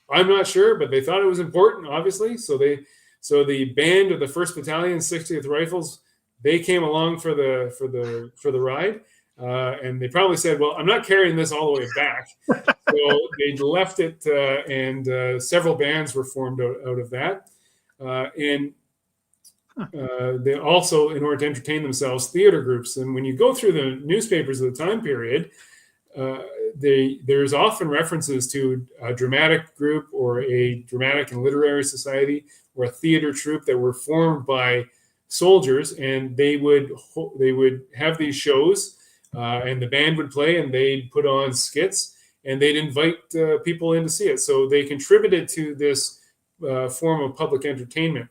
I'm not sure, but they thought it was important, obviously. So the band of the 1st Battalion, 60th Rifles, they came along for the ride. And they probably said, well, I'm not carrying this all the way back. So they left it, and several bands were formed out of that. And they also, in order to entertain themselves, theater groups. And when you go through the newspapers of the time period, there's often references to a dramatic group or a dramatic and literary society or a theater troupe that were formed by soldiers, and they would have these shows, and the band would play, and they'd put on skits, and they'd invite people in to see it. So they contributed to this form of public entertainment.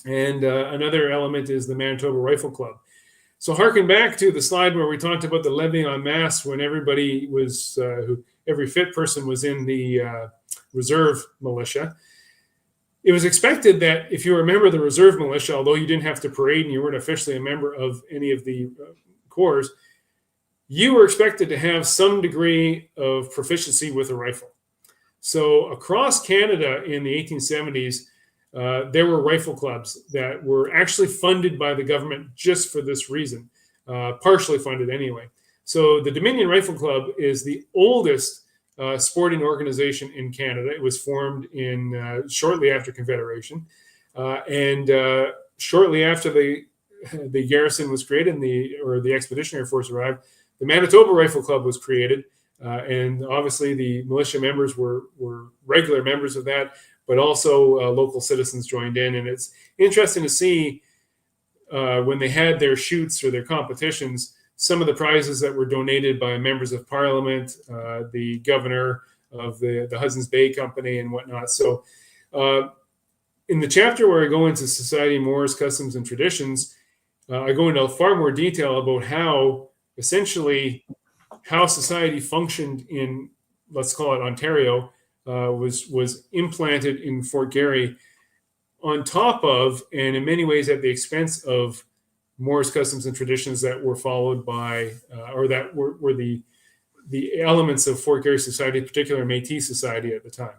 And another element is the Manitoba Rifle Club. So harken back to the slide where we talked about the levée en masse, when everybody was, every fit person was in the reserve militia. It was expected that if you were a member of the reserve militia, although you didn't have to parade and you weren't officially a member of any of the corps, you were expected to have some degree of proficiency with a rifle. So across Canada in the 1870s, there were rifle clubs that were actually funded by the government just for this reason, partially funded anyway. So the Dominion Rifle Club is the oldest sporting organization in Canada. It was formed in shortly after Confederation, and shortly after the garrison was created or the Expeditionary Force arrived, the Manitoba Rifle Club was created, and obviously the militia members were regular members of that, but also local citizens joined in. And it's interesting to see when they had their shoots or their competitions, some of the prizes that were donated by members of Parliament, the governor of the Hudson's Bay Company and whatnot. So in the chapter where I go into society, mores, customs, and traditions, I go into far more detail about how society functioned in, let's call it Ontario, was implanted in Fort Garry on top of, and in many ways at the expense of, mores, customs, and traditions that were followed by, or that were the elements of Fort Garry society, in particular Métis society at the time.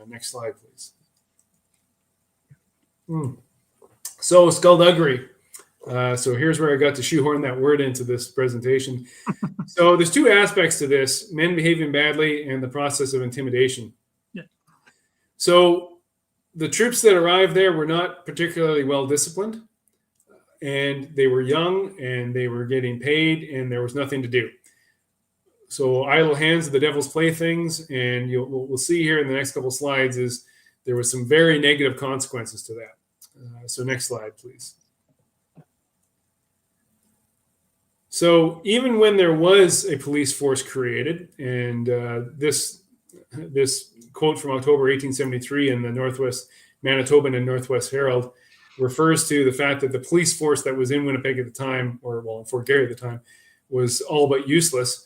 Next slide, please. So skullduggery. So here's where I got to shoehorn that word into this presentation. So there's two aspects to this: men behaving badly and the process of intimidation. Yeah. So the troops that arrived there were not particularly well disciplined. and they were young, and they were getting paid, and there was nothing to do. So idle hands are the devil's playthings, and we'll see here in the next couple slides is there was some very negative consequences to that. So next slide, please. So even when there was a police force created, and this quote from October 1873 in the Northwest Manitoban and Northwest Herald refers to the fact that the police force that was in Winnipeg at the time, or well, in Fort Garry at the time, was all but useless.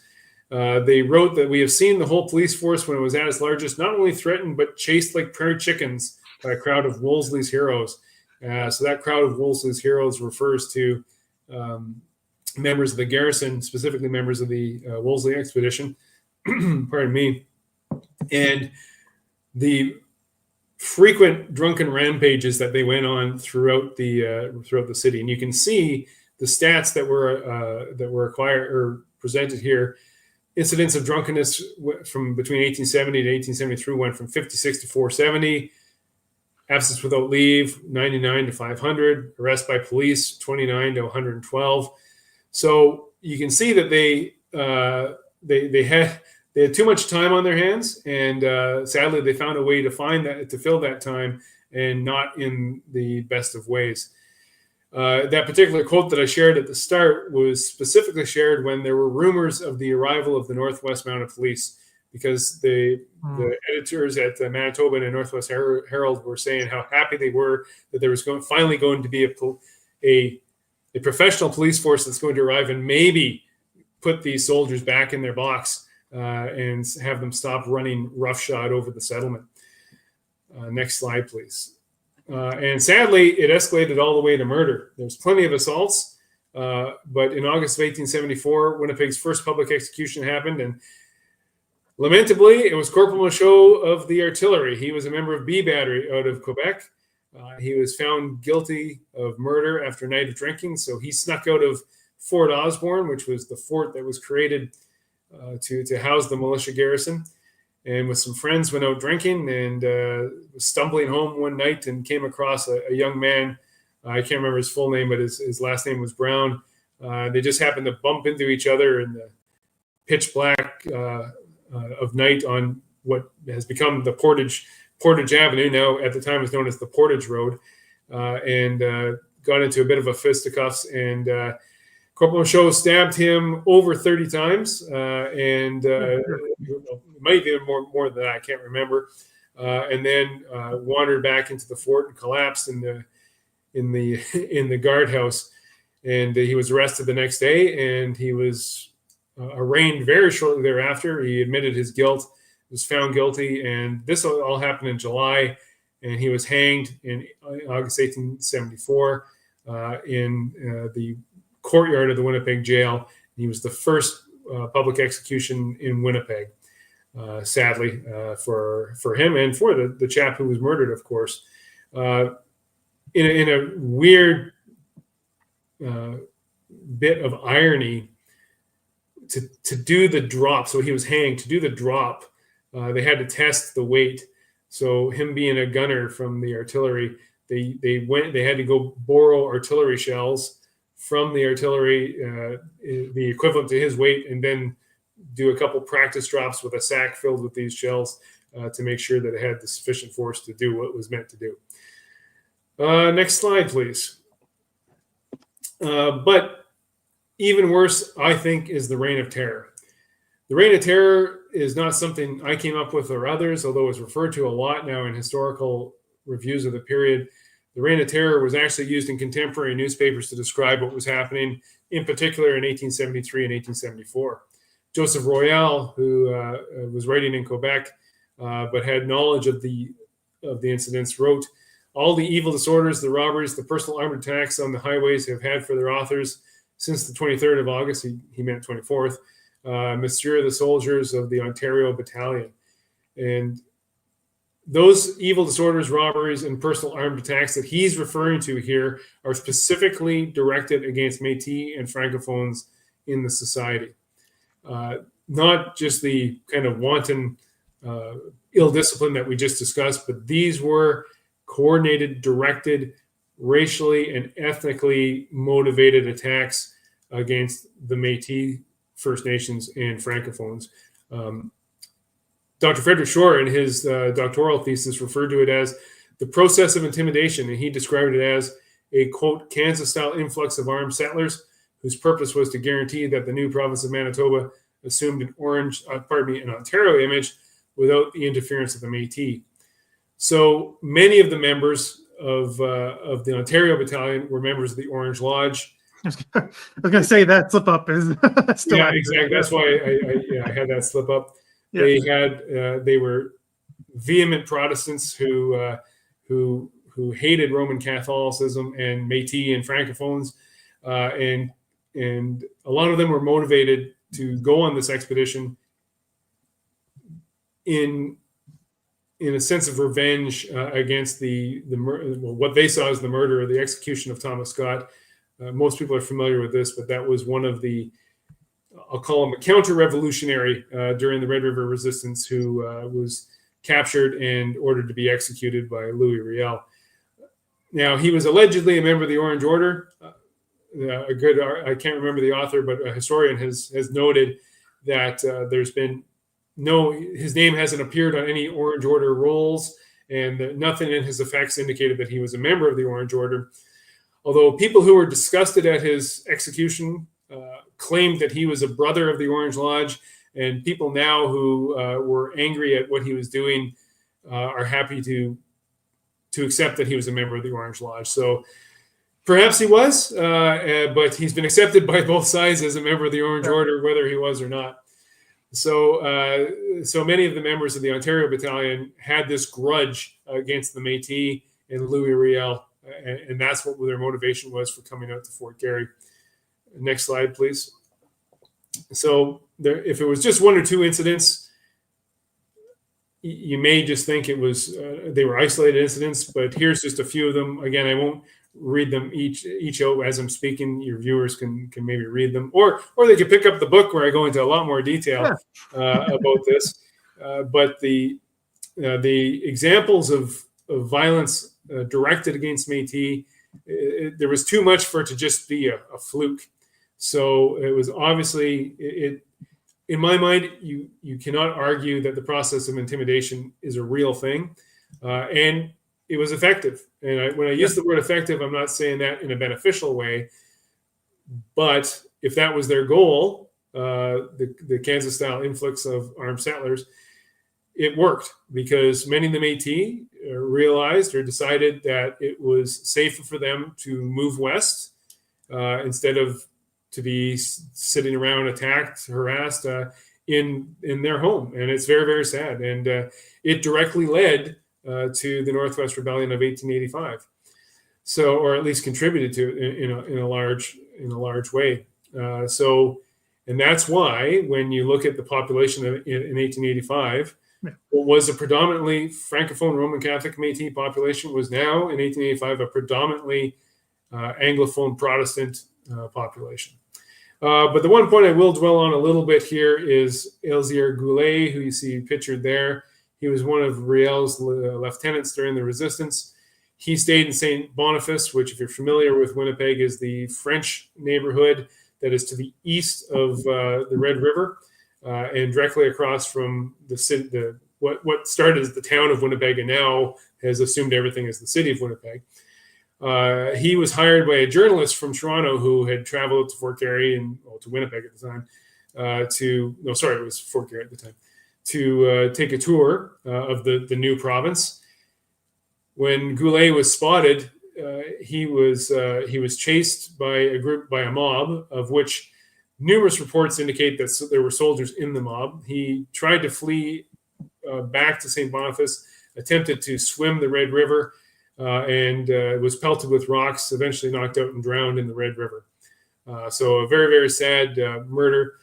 They wrote that we have seen the whole police force when it was at its largest, not only threatened, but chased like prairie chickens by a crowd of Wolseley's heroes. So that crowd of Wolseley's heroes refers to members of the garrison, specifically members of the Wolseley expedition. Pardon me. And the frequent drunken rampages that they went on throughout the city, and you can see the stats that were acquired or presented here. Incidents of drunkenness from between 1870 to 1873 went from 56 to 470. Absence without leave 99 to 500. Arrest by police 29 to 112. So you can see that they had too much time on their hands, and sadly they found a way to fill that time, and not in the best of ways. That particular quote that I shared at the start was specifically shared when there were rumors of the arrival of the Northwest Mounted Police, because the editors at the Manitoba and Northwest Herald were saying how happy they were that there was finally going to be a professional police force that's going to arrive and maybe put these soldiers back in their box and have them stop running roughshod over the settlement. Next slide, please. And sadly, it escalated all the way to murder. There's plenty of assaults, but in August of 1874, Winnipeg's first public execution happened, and lamentably, it was Corporal Michaud of the artillery. He was a member of B Battery out of Quebec. He was found guilty of murder after a night of drinking, so he snuck out of Fort Osborne, which was the fort that was created to house the militia garrison, and with some friends went out drinking, and was stumbling home one night and came across a young man. I can't remember his full name, but his last name was Brown. They just happened to bump into each other in the pitch black of night on what has become the Portage Avenue. Now, at the time, was known as the Portage Road, and got into a bit of a fisticuffs, and Corporal Michaud stabbed him over 30 times, and it might be more than that, I can't remember, and then wandered back into the fort and collapsed in the guardhouse, and he was arrested the next day, and he was arraigned very shortly thereafter. He admitted his guilt, was found guilty, and this all happened in July, and he was hanged in August 1874 in the courtyard of the Winnipeg jail. He was the first public execution in Winnipeg, sadly, for him and for the chap who was murdered, of course. In a weird bit of irony, to do the drop, so he was hanged, to do the drop, they had to test the weight. So him being a gunner from the artillery, they had to go borrow artillery shells from the artillery, the equivalent to his weight, and then do a couple practice drops with a sack filled with these shells to make sure that it had the sufficient force to do what it was meant to do. Next slide, please. But even worse, I think, is the Reign of Terror. The Reign of Terror is not something I came up with or others, although it's referred to a lot now in historical reviews of the period. The Reign of Terror was actually used in contemporary newspapers to describe what was happening, in particular in 1873 and 1874. Joseph Royal, who was writing in Quebec but had knowledge of the incidents, wrote, "All the evil disorders, the robberies, the personal armed attacks on the highways have had for their authors since the 23rd of August," he meant 24th, "Monsieur the soldiers of the Ontario Battalion." And those evil disorders, robberies, and personal armed attacks that he's referring to here are specifically directed against Métis and Francophones in the society. Not just the kind of wanton ill discipline that we just discussed, but these were coordinated, directed racially and ethnically motivated attacks against the Métis, First Nations, and Francophones. Dr. Frederick Shore, in his doctoral thesis, referred to it as the process of intimidation, and he described it as a, quote, Kansas-style influx of armed settlers whose purpose was to guarantee that the new province of Manitoba assumed an an Ontario image without the interference of the Métis. So many of the members of the Ontario Battalion were members of the Orange Lodge. I was going to say that slip up is still. Yeah, exactly. That's why I had that slip up. Yeah. They were vehement Protestants who hated Roman Catholicism and Métis and Francophones, and a lot of them were motivated to go on this expedition in a sense of revenge against what they saw as the murder or the execution of Thomas Scott. Most people are familiar with this, but that was one of the, I'll call him a counter-revolutionary during the Red River Resistance, who was captured and ordered to be executed by Louis Riel. Now, he was allegedly a member of the Orange Order. I can't remember the author, but a historian has noted that there's been his name hasn't appeared on any Orange Order rolls, and nothing in his effects indicated that he was a member of the Orange Order. Although people who were disgusted at his execution claimed that he was a brother of the Orange Lodge, and people now who were angry at what he was doing are happy to accept that he was a member of the Orange Lodge. So perhaps he was, but he's been accepted by both sides as a member of the Orange Order, whether he was or not. So many of the members of the Ontario Battalion had this grudge against the Métis and Louis Riel, and that's what their motivation was for coming out to Fort Garry. Next slide, please. So if it was just one or two incidents, you may just think it was they were isolated incidents, but here's just a few of them. Again, I won't read them each out as I'm speaking. Your viewers can maybe read them, or they can pick up the book where I go into a lot more detail about this. But the examples of violence directed against Métis, there was too much for it to just be a fluke. So it was obviously in my mind, you cannot argue that the process of intimidation is a real thing, and it was effective. And when I use the word effective, I'm not saying that in a beneficial way, but if that was their goal, the Kansas-style influx of armed settlers, it worked because many of the Métis realized or decided that it was safer for them to move west instead of to be sitting around attacked, harassed in their home. And it's very, very sad. And it directly led to the Northwest Rebellion of 1885. So, or at least contributed to it in a large way. And that's why when you look at the population in 1885, what was a predominantly Francophone Roman Catholic Métis population was now in 1885 a predominantly Anglophone Protestant population. But the one point I will dwell on a little bit here is Elzier Goulet, who you see pictured there. He was one of Riel's lieutenants during the resistance. He stayed in St. Boniface, which, if you're familiar with Winnipeg, is the French neighborhood that is to the east of the Red River and directly across from the city. What started as the town of Winnipeg and now has assumed everything as the city of Winnipeg. He was hired by a journalist from Toronto who had traveled to Fort Garry to Winnipeg at the time. It was Fort Garry at the time, to take a tour of the new province. When Goulet was spotted, he was chased by a mob, of which numerous reports indicate that there were soldiers in the mob. He tried to flee back to St. Boniface, attempted to swim the Red River, and was pelted with rocks, eventually knocked out and drowned in the Red River. So a very, very sad murder,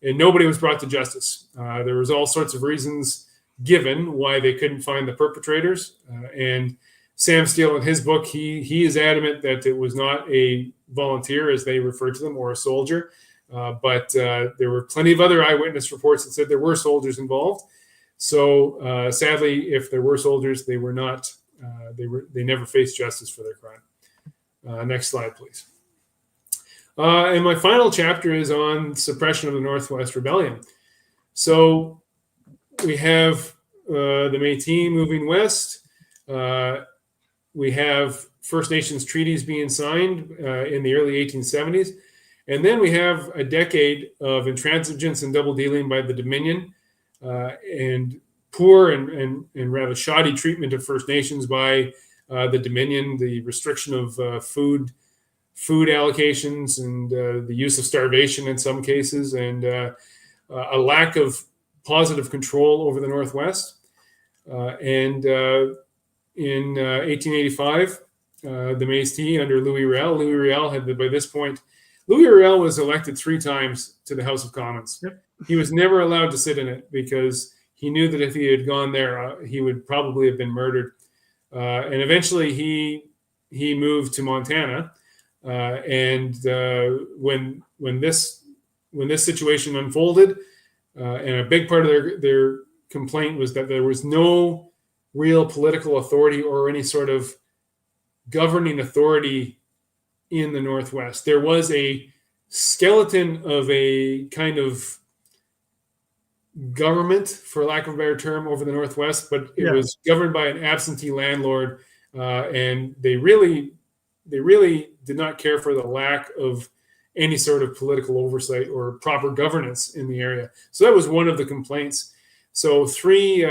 and nobody was brought to justice. There was all sorts of reasons given why they couldn't find the perpetrators. And Sam Steele, in his book, he is adamant that it was not a volunteer, as they referred to them, or a soldier. But there were plenty of other eyewitness reports that said there were soldiers involved. So sadly, if there were soldiers, they were not. They never faced justice for their crime. Next slide, please. And my final chapter is on suppression of the Northwest Rebellion. So we have the Métis moving west. We have First Nations treaties being signed in the early 1870s. And then we have a decade of intransigence and double dealing by the Dominion and poor and rather shoddy treatment of First Nations by the Dominion, the restriction of food allocations and the use of starvation in some cases, and a lack of positive control over the Northwest. In 1885, the Métis under Louis Riel had, by this point, Louis Riel was elected 3 times to the House of Commons. Yep. He was never allowed to sit in it because he knew that if he had gone there, he would probably have been murdered. And eventually he moved to Montana. When this situation unfolded, and a big part of their complaint was that there was no real political authority or any sort of governing authority in the Northwest. There was a skeleton of a kind of government, for lack of a better term, over the Northwest, but it was governed by an absentee landlord, and they really did not care for the lack of any sort of political oversight or proper governance in the area. So that was one of the complaints. So three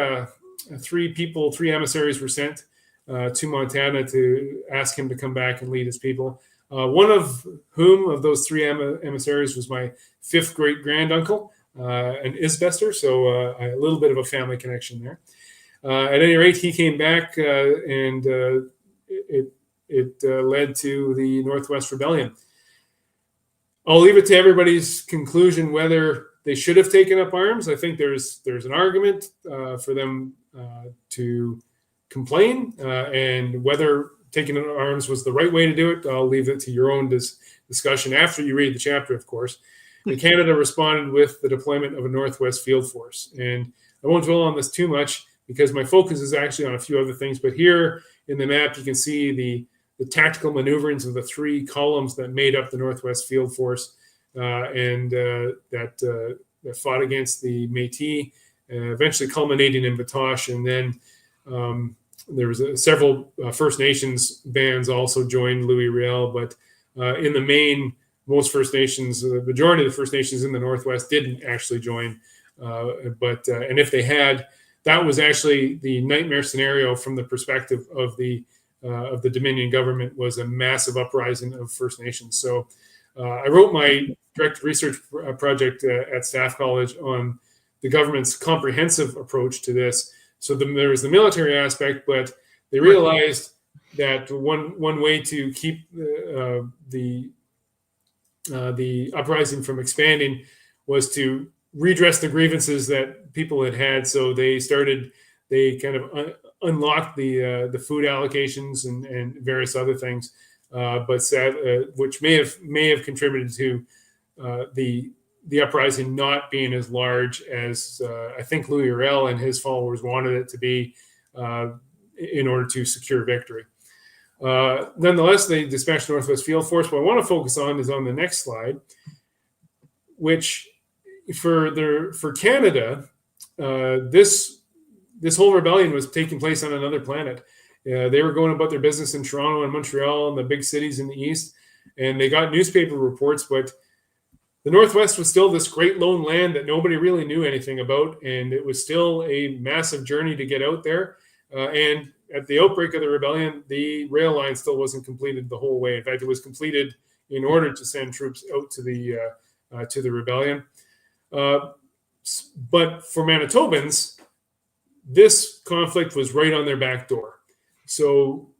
emissaries were sent to Montana to ask him to come back and lead his people. One of those 3 emissaries was my 5th great granduncle, an Isbester, so a little bit of a family connection there. At any rate, he came back, and it led to the Northwest Rebellion. I'll leave it to everybody's conclusion whether they should have taken up arms. I think there's an argument for them to complain, and whether taking up arms was the right way to do it, I'll leave it to your own discussion after you read the chapter, of course. And Canada responded with the deployment of a Northwest Field Force. And I won't dwell on this too much because my focus is actually on a few other things. But here in the map, you can see the tactical maneuverings of the 3 columns that made up the Northwest Field Force that fought against the Métis, eventually culminating in Batoche. And then there was several First Nations bands also joined Louis Riel, but in the main, most First Nations, the majority of the First Nations in the Northwest didn't actually join. And if they had, that was actually the nightmare scenario from the perspective of the Dominion government, was a massive uprising of First Nations. So I wrote my directed research project at Staff College on the government's comprehensive approach to this. So there was the military aspect, but they realized that one way to keep the uprising from expanding was to redress the grievances that people had. So they kind of unlocked the food allocations and various other things, which may have contributed to the uprising not being as large as I think Louis Riel and his followers wanted it to be in order to secure victory. Nonetheless, they dispatched Northwest Field Force. What I want to focus on is on the next slide, which for Canada, this whole rebellion was taking place on another planet. They were going about their business in Toronto and Montreal and the big cities in the east, and they got newspaper reports, but the Northwest was still this great lone land that nobody really knew anything about, and it was still a massive journey to get out there. And at the outbreak of the rebellion, the rail line still wasn't completed the whole way. In fact, it was completed in order to send troops out to the rebellion. But for Manitobans, this conflict was right on their back door. So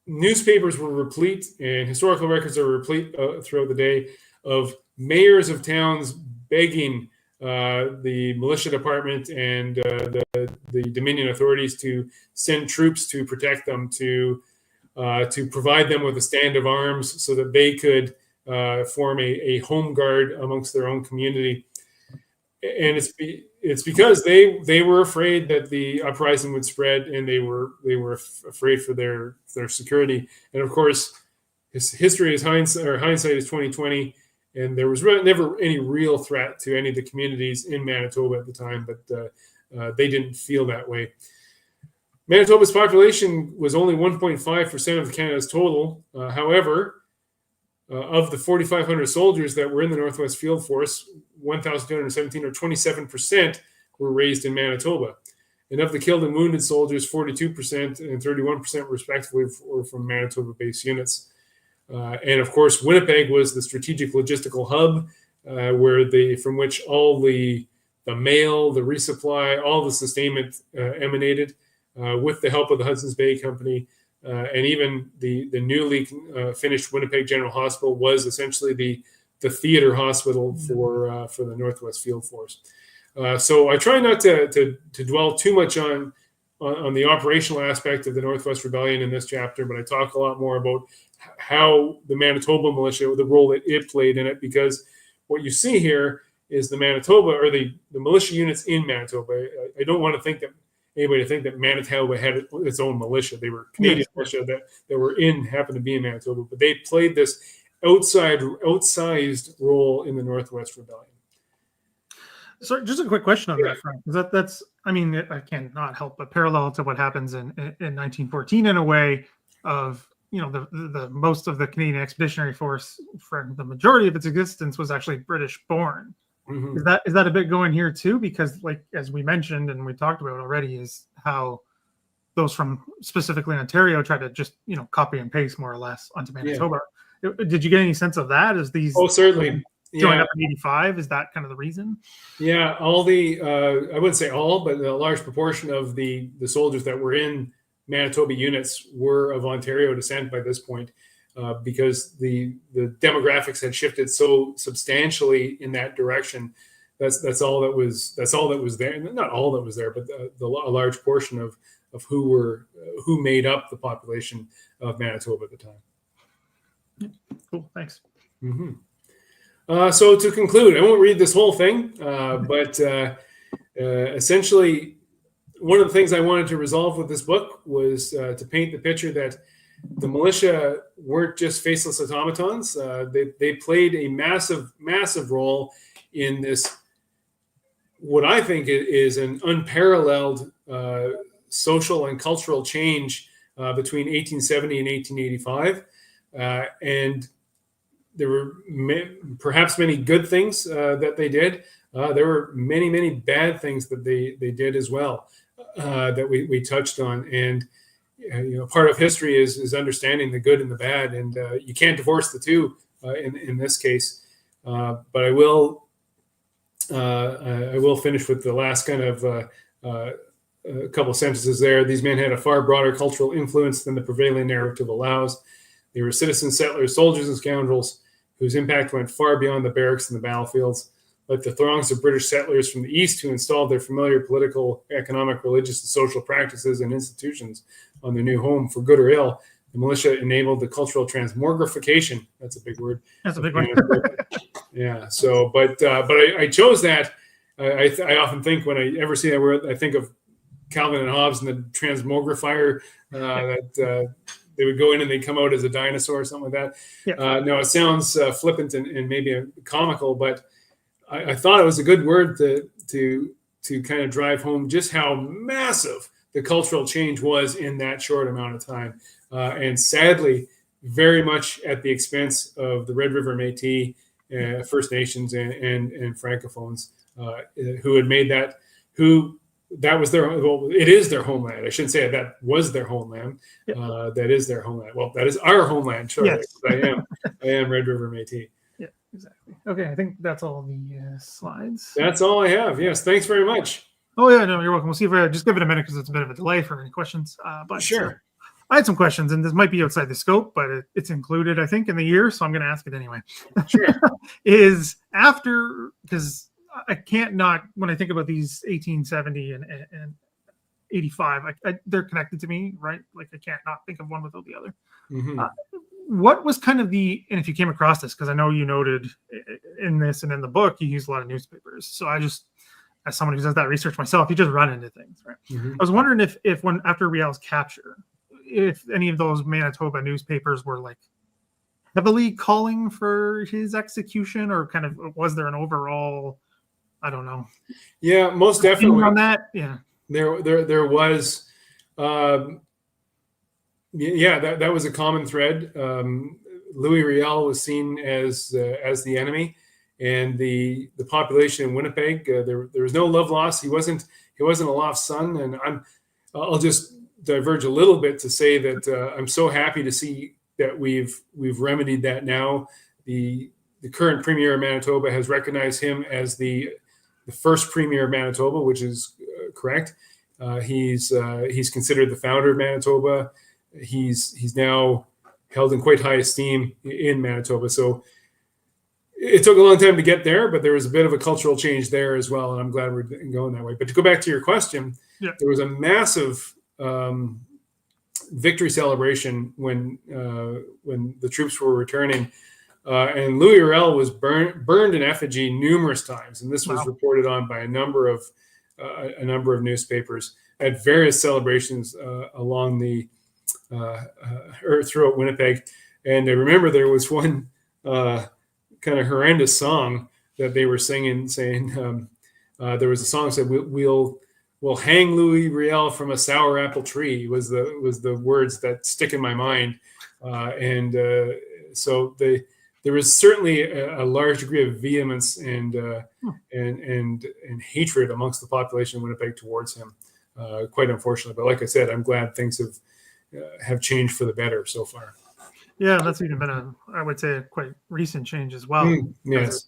newspapers were replete, and historical records are replete throughout the day of mayors of towns begging the militia department and the Dominion authorities to send troops to protect them, to provide them with a stand of arms so that they could form a home guard amongst their own community. And it's because they were afraid that the uprising would spread, and they were afraid for their security. And of course, history is hindsight, or hindsight is 2020, and there was never any real threat to any of the communities in Manitoba at the time, but they didn't feel that way. Manitoba's population was only 1.5% of Canada's total. However, of the 4,500 soldiers that were in the Northwest Field Force, 1,217 or 27% were raised in Manitoba. And of the killed and wounded soldiers, 42% and 31% respectively were from Manitoba-based units. And of course, Winnipeg was the strategic logistical hub from which all the mail, the resupply, all the sustainment emanated, with the help of the Hudson's Bay Company. And even the newly finished Winnipeg General Hospital was essentially the theater hospital for the Northwest Field Force. So I try not to dwell too much on the operational aspect of the Northwest Rebellion in this chapter, but I talk a lot more about how the Manitoba militia, the role that it played in it, because what you see here is the Manitoba, or the militia units in Manitoba. I don't want to think that anybody to think that Manitoba had its own militia. They were Canadian militia that happened to be in Manitoba, but they played this outsized role in the Northwest Rebellion. So just a quick question on that front, because that's, I mean, I cannot help but parallel to what happens in 1914 in a way of, the most of the Canadian Expeditionary Force, for the majority of its existence, was actually British born. Mm-hmm. Is that a bit going here too? Because, like, as we mentioned and we talked about already, is how those from specifically Ontario try to just copy and paste more or less onto Manitoba. Yeah. Did you get any sense of that? As these certainly joined up in '85, is that kind of the reason? Yeah, all the I wouldn't say all, but a large proportion of the soldiers that were in Manitoba units were of Ontario descent by this point, because the demographics had shifted so substantially in that direction. That's all that was there. Not all that was there, but a large portion of who made up the population of Manitoba at the time. Cool, thanks. Mm-hmm. So to conclude, I won't read this whole thing, but essentially, one of the things I wanted to resolve with this book was to paint the picture that the militia weren't just faceless automatons. They played a massive, massive role in this, what I think is an unparalleled social and cultural change between 1870 and 1885. And there were perhaps many good things that they did. There were many, many bad things that they did as well, that we touched on. And part of history is understanding the good and the bad, and you can't divorce the two in this case. But I will finish with the last kind of a couple sentences there. These men had a far broader cultural influence than the prevailing narrative allows. They were citizen settlers, soldiers, and scoundrels whose impact went far beyond the barracks and the battlefields. Like the throngs of British settlers from the East who installed their familiar political, economic, religious, and social practices and institutions on their new home, for good or ill, the militia enabled the cultural transmogrification. That's a big word. That's a big word. Yeah. So, but I chose that. I often think when I ever see that word, I think of Calvin and Hobbes and the transmogrifier, that they would go in and they'd come out as a dinosaur or something like that. Yeah. No, it sounds flippant and maybe comical, but I thought it was a good word to kind of drive home just how massive the cultural change was in that short amount of time. And sadly, very much at the expense of the Red River Métis, First Nations, and Francophones, who had made that, that was it is their homeland. I shouldn't say that was their homeland. Yep. That is their homeland. Well, that is our homeland. Sure. Yes. I am Red River Métis. Yeah, exactly. Okay. I think that's all the slides. That's all I have. Yes. Thanks very much. Oh yeah, no, you're welcome. We'll see if just give it a minute because it's a bit of a delay for any questions. But sure. I had some questions, and this might be outside the scope, but it's included, I think, in the year, so I'm going to ask it anyway. Sure. Is after, because I can't not, when I think about these 1870 and 85, they're connected to me, right? Like I can't not think of one without the other. Mm-hmm. What was kind of and if you came across this, because I know you noted in this and in the book, you use a lot of newspapers. So I just, as someone who does that research myself, you just run into things, right? Mm-hmm. I was wondering if when after Riel's capture, if any of those Manitoba newspapers were like heavily calling for his execution, or kind of was there an overall, I don't know. Yeah, most definitely on that. Yeah, there was. Yeah, that was a common thread. Louis Riel was seen as the enemy, and the population in Winnipeg. There was no love lost. He wasn't a lost son, and I'll just diverge a little bit to say that I'm so happy to see that we've remedied that now. The current premier of Manitoba has recognized him as the first premier of Manitoba, which is correct. He's considered the founder of Manitoba. He's now held in quite high esteem in Manitoba. So it took a long time to get there, but there was a bit of a cultural change there as well, and I'm glad we're going that way. But to go back to your question, there was a massive victory celebration when the troops were returning, and Louis Riel was burned in effigy numerous times, and this was reported on by a number of newspapers at various celebrations along the or throughout Winnipeg. And I remember there was one kind of horrendous song that they were singing, saying there was a song that said we'll hang Louis Riel from a sour apple tree was the words that stick in my mind. So there was certainly a large degree of vehemence and hatred amongst the population of Winnipeg towards him, quite unfortunately. But like I said, I'm glad things have changed for the better so far. Yeah, that's even been I would say, a quite recent change as well. Yes.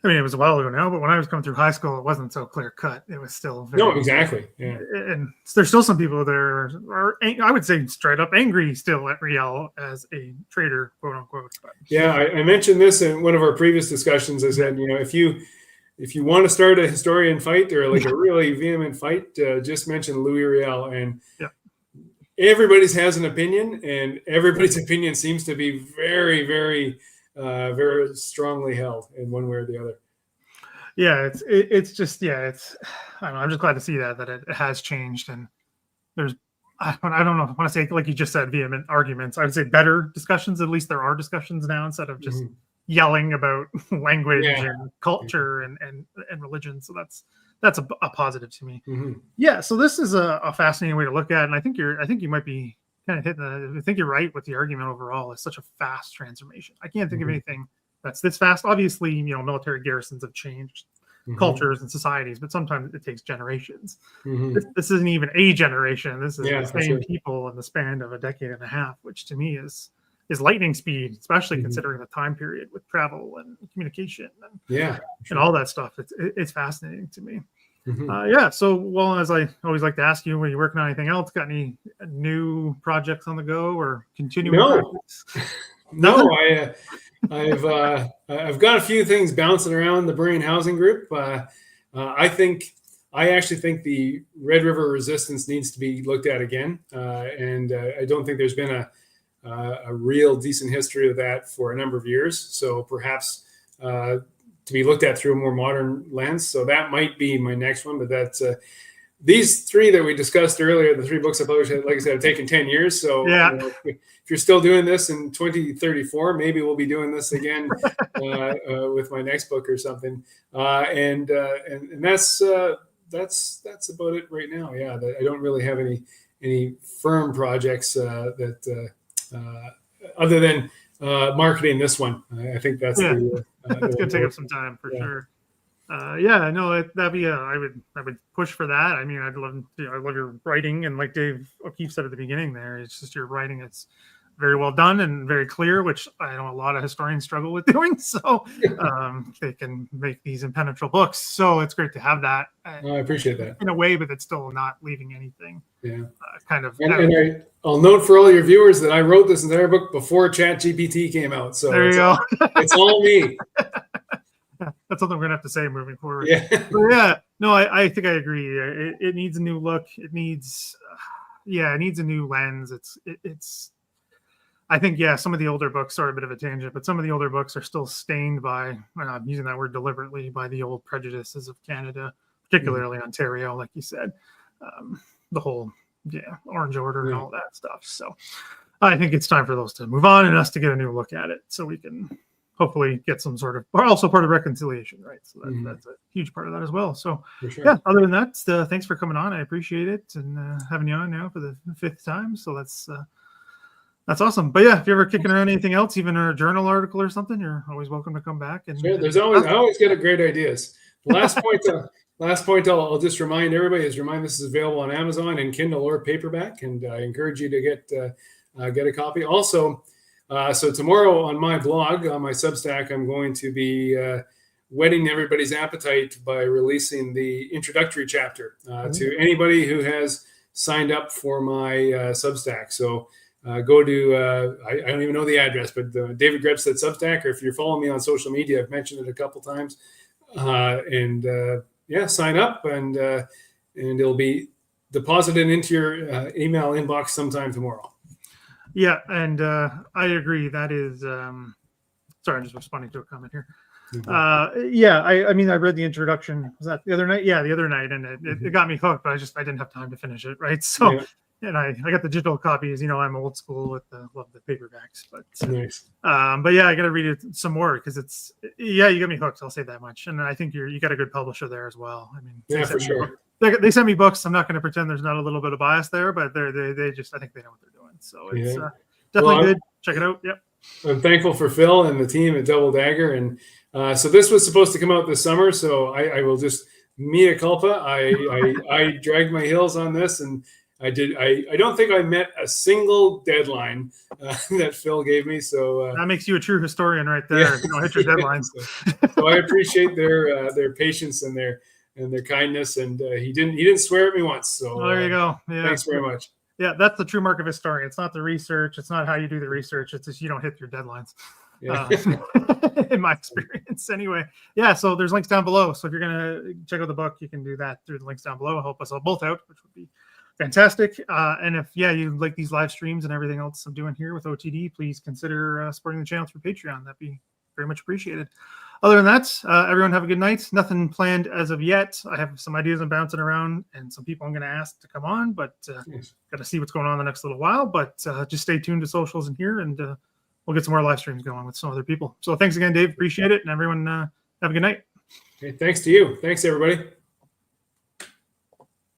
I mean, it was a while ago now, but when I was coming through high school, it wasn't so clear cut. It was still very, no, exactly. Yeah, and there's still some people there are I would say straight up angry still at Riel as a traitor, quote unquote. But. Yeah, I mentioned this in one of our previous discussions. I said, if you want to start a historian fight or like a really vehement fight, just mention Louis Riel, and everybody's has an opinion, and everybody's opinion seems to be very, very, very strongly held in one way or the other. Yeah, it's just I don't know. I'm just glad to see that it has changed, and there's I don't know. I want to say, like you just said, vehement arguments. I would say better discussions. At least there are discussions now instead of just yelling about language and culture and religion. So that's a positive to me. Yeah. So this is a fascinating way to look at it. And I think you might be kind of hitting I think you're right with the argument overall. It's such a fast transformation. I can't think of anything that's this fast. Obviously, military garrisons have changed cultures and societies, but sometimes it takes generations. This isn't even a generation. This is the same people in the span of a decade and a half, which to me is lightning speed, especially considering the time period with travel and communication and all that stuff. It's fascinating to me. So, as I always like to ask you, are you working on anything else? Got any new projects on the go or continuing? No, I've got a few things bouncing around the Bray Housing Group. I actually think the Red River resistance needs to be looked at again, and I don't think there's been a real decent history of that for a number of years. So perhaps to be looked at through a more modern lens. So that might be my next one. But that's these three that we discussed earlier, the three books I published, like I said, have taken 10 years. So if you're still doing this in 2034, maybe we'll be doing this again with my next book or something. And that's about it right now. Yeah, I don't really have any firm projects that other than marketing this one. I think that's that's gonna take up some time for sure. That'd be I would push for that. I mean, I love your writing, and like Dave O'Keefe said at the beginning there, it's just your writing. It's very well done and very clear, which I know a lot of historians struggle with doing. So they can make these impenetrable books. So it's great to have that. I appreciate that in a way, but it's still not leaving anything. And I'll note for all your viewers that I wrote this entire book before ChatGPT came out. So there you go. It's all me. That's something we're gonna have to say moving forward. No, I think I agree. It needs a new look. It needs a new lens. It's I think some of the older books are a bit of a tangent, but some of the older books are still stained by, I'm using that word deliberately, by the old prejudices of Canada, particularly Ontario, like you said, the whole Orange Order and all that stuff. So I think it's time for those to move on and us to get a new look at it, so we can hopefully get some sort of, or also part of reconciliation, right? So that's a huge part of that as well. So For sure. yeah, other than that, thanks for coming on. I appreciate it, and having you on now for the 5th time. So that's awesome. But yeah, if you're ever kicking around anything else, even a journal article or something, you're always welcome to come back. And sure. I always get great ideas. Last point I'll just remind everybody is this is available on Amazon in Kindle or paperback, and I encourage you to get a copy. Also, so tomorrow on my blog, on my Substack, I'm going to be whetting everybody's appetite by releasing the introductory chapter to anybody who has signed up for my Substack. So go to, I don't even know the address, but David Grebstad Substack, or if you're following me on social media, I've mentioned it a couple times. Sign up, and it'll be deposited into your email inbox sometime tomorrow. Yeah, and I agree. That is, sorry, I'm just responding to a comment here. I mean, I read the introduction. Was that the other night? Yeah, the other night, and it got me hooked, but I didn't have time to finish it, right? So, and I got the digital copies. I'm old school with love the paperbacks, but nice. But yeah, I got to read it some more because you got me hooked. I'll say that much, and I think you got a good publisher there as well. I mean, for sure. They send me books. I'm not going to pretend there's not a little bit of bias there, but they just, I think they know what they're doing. So it's definitely good. Check it out. Yep. I'm thankful for Phil and the team at Double Dagger. And so this was supposed to come out this summer. So I will just mea culpa. I dragged my heels on this, and I did. I don't think I met a single deadline that Phil gave me. So that makes you a true historian right there. Yeah. You don't hit your deadlines. So I appreciate their patience and their kindness. And he didn't swear at me once. So there you go. Yeah. Thanks very much. Yeah, that's the true mark of a historian. It's not the research. It's not how you do the research. It's just you don't hit your deadlines. Yeah. In my experience, anyway. Yeah, so there's links down below. So if you're gonna check out the book, you can do that through the links down below. Help us all both out, which would be fantastic. And if you like these live streams and everything else I'm doing here with OTD, please consider supporting the channel through Patreon. That'd be very much appreciated. Other than that, everyone have a good night. Nothing planned as of yet. I have some ideas I'm bouncing around and some people I'm going to ask to come on, but got to see what's going on the next little while. But just stay tuned to socials in here, and we'll get some more live streams going with some other people. So thanks again, Dave. Appreciate it. And everyone have a good night. Okay, thanks to you. Thanks, everybody.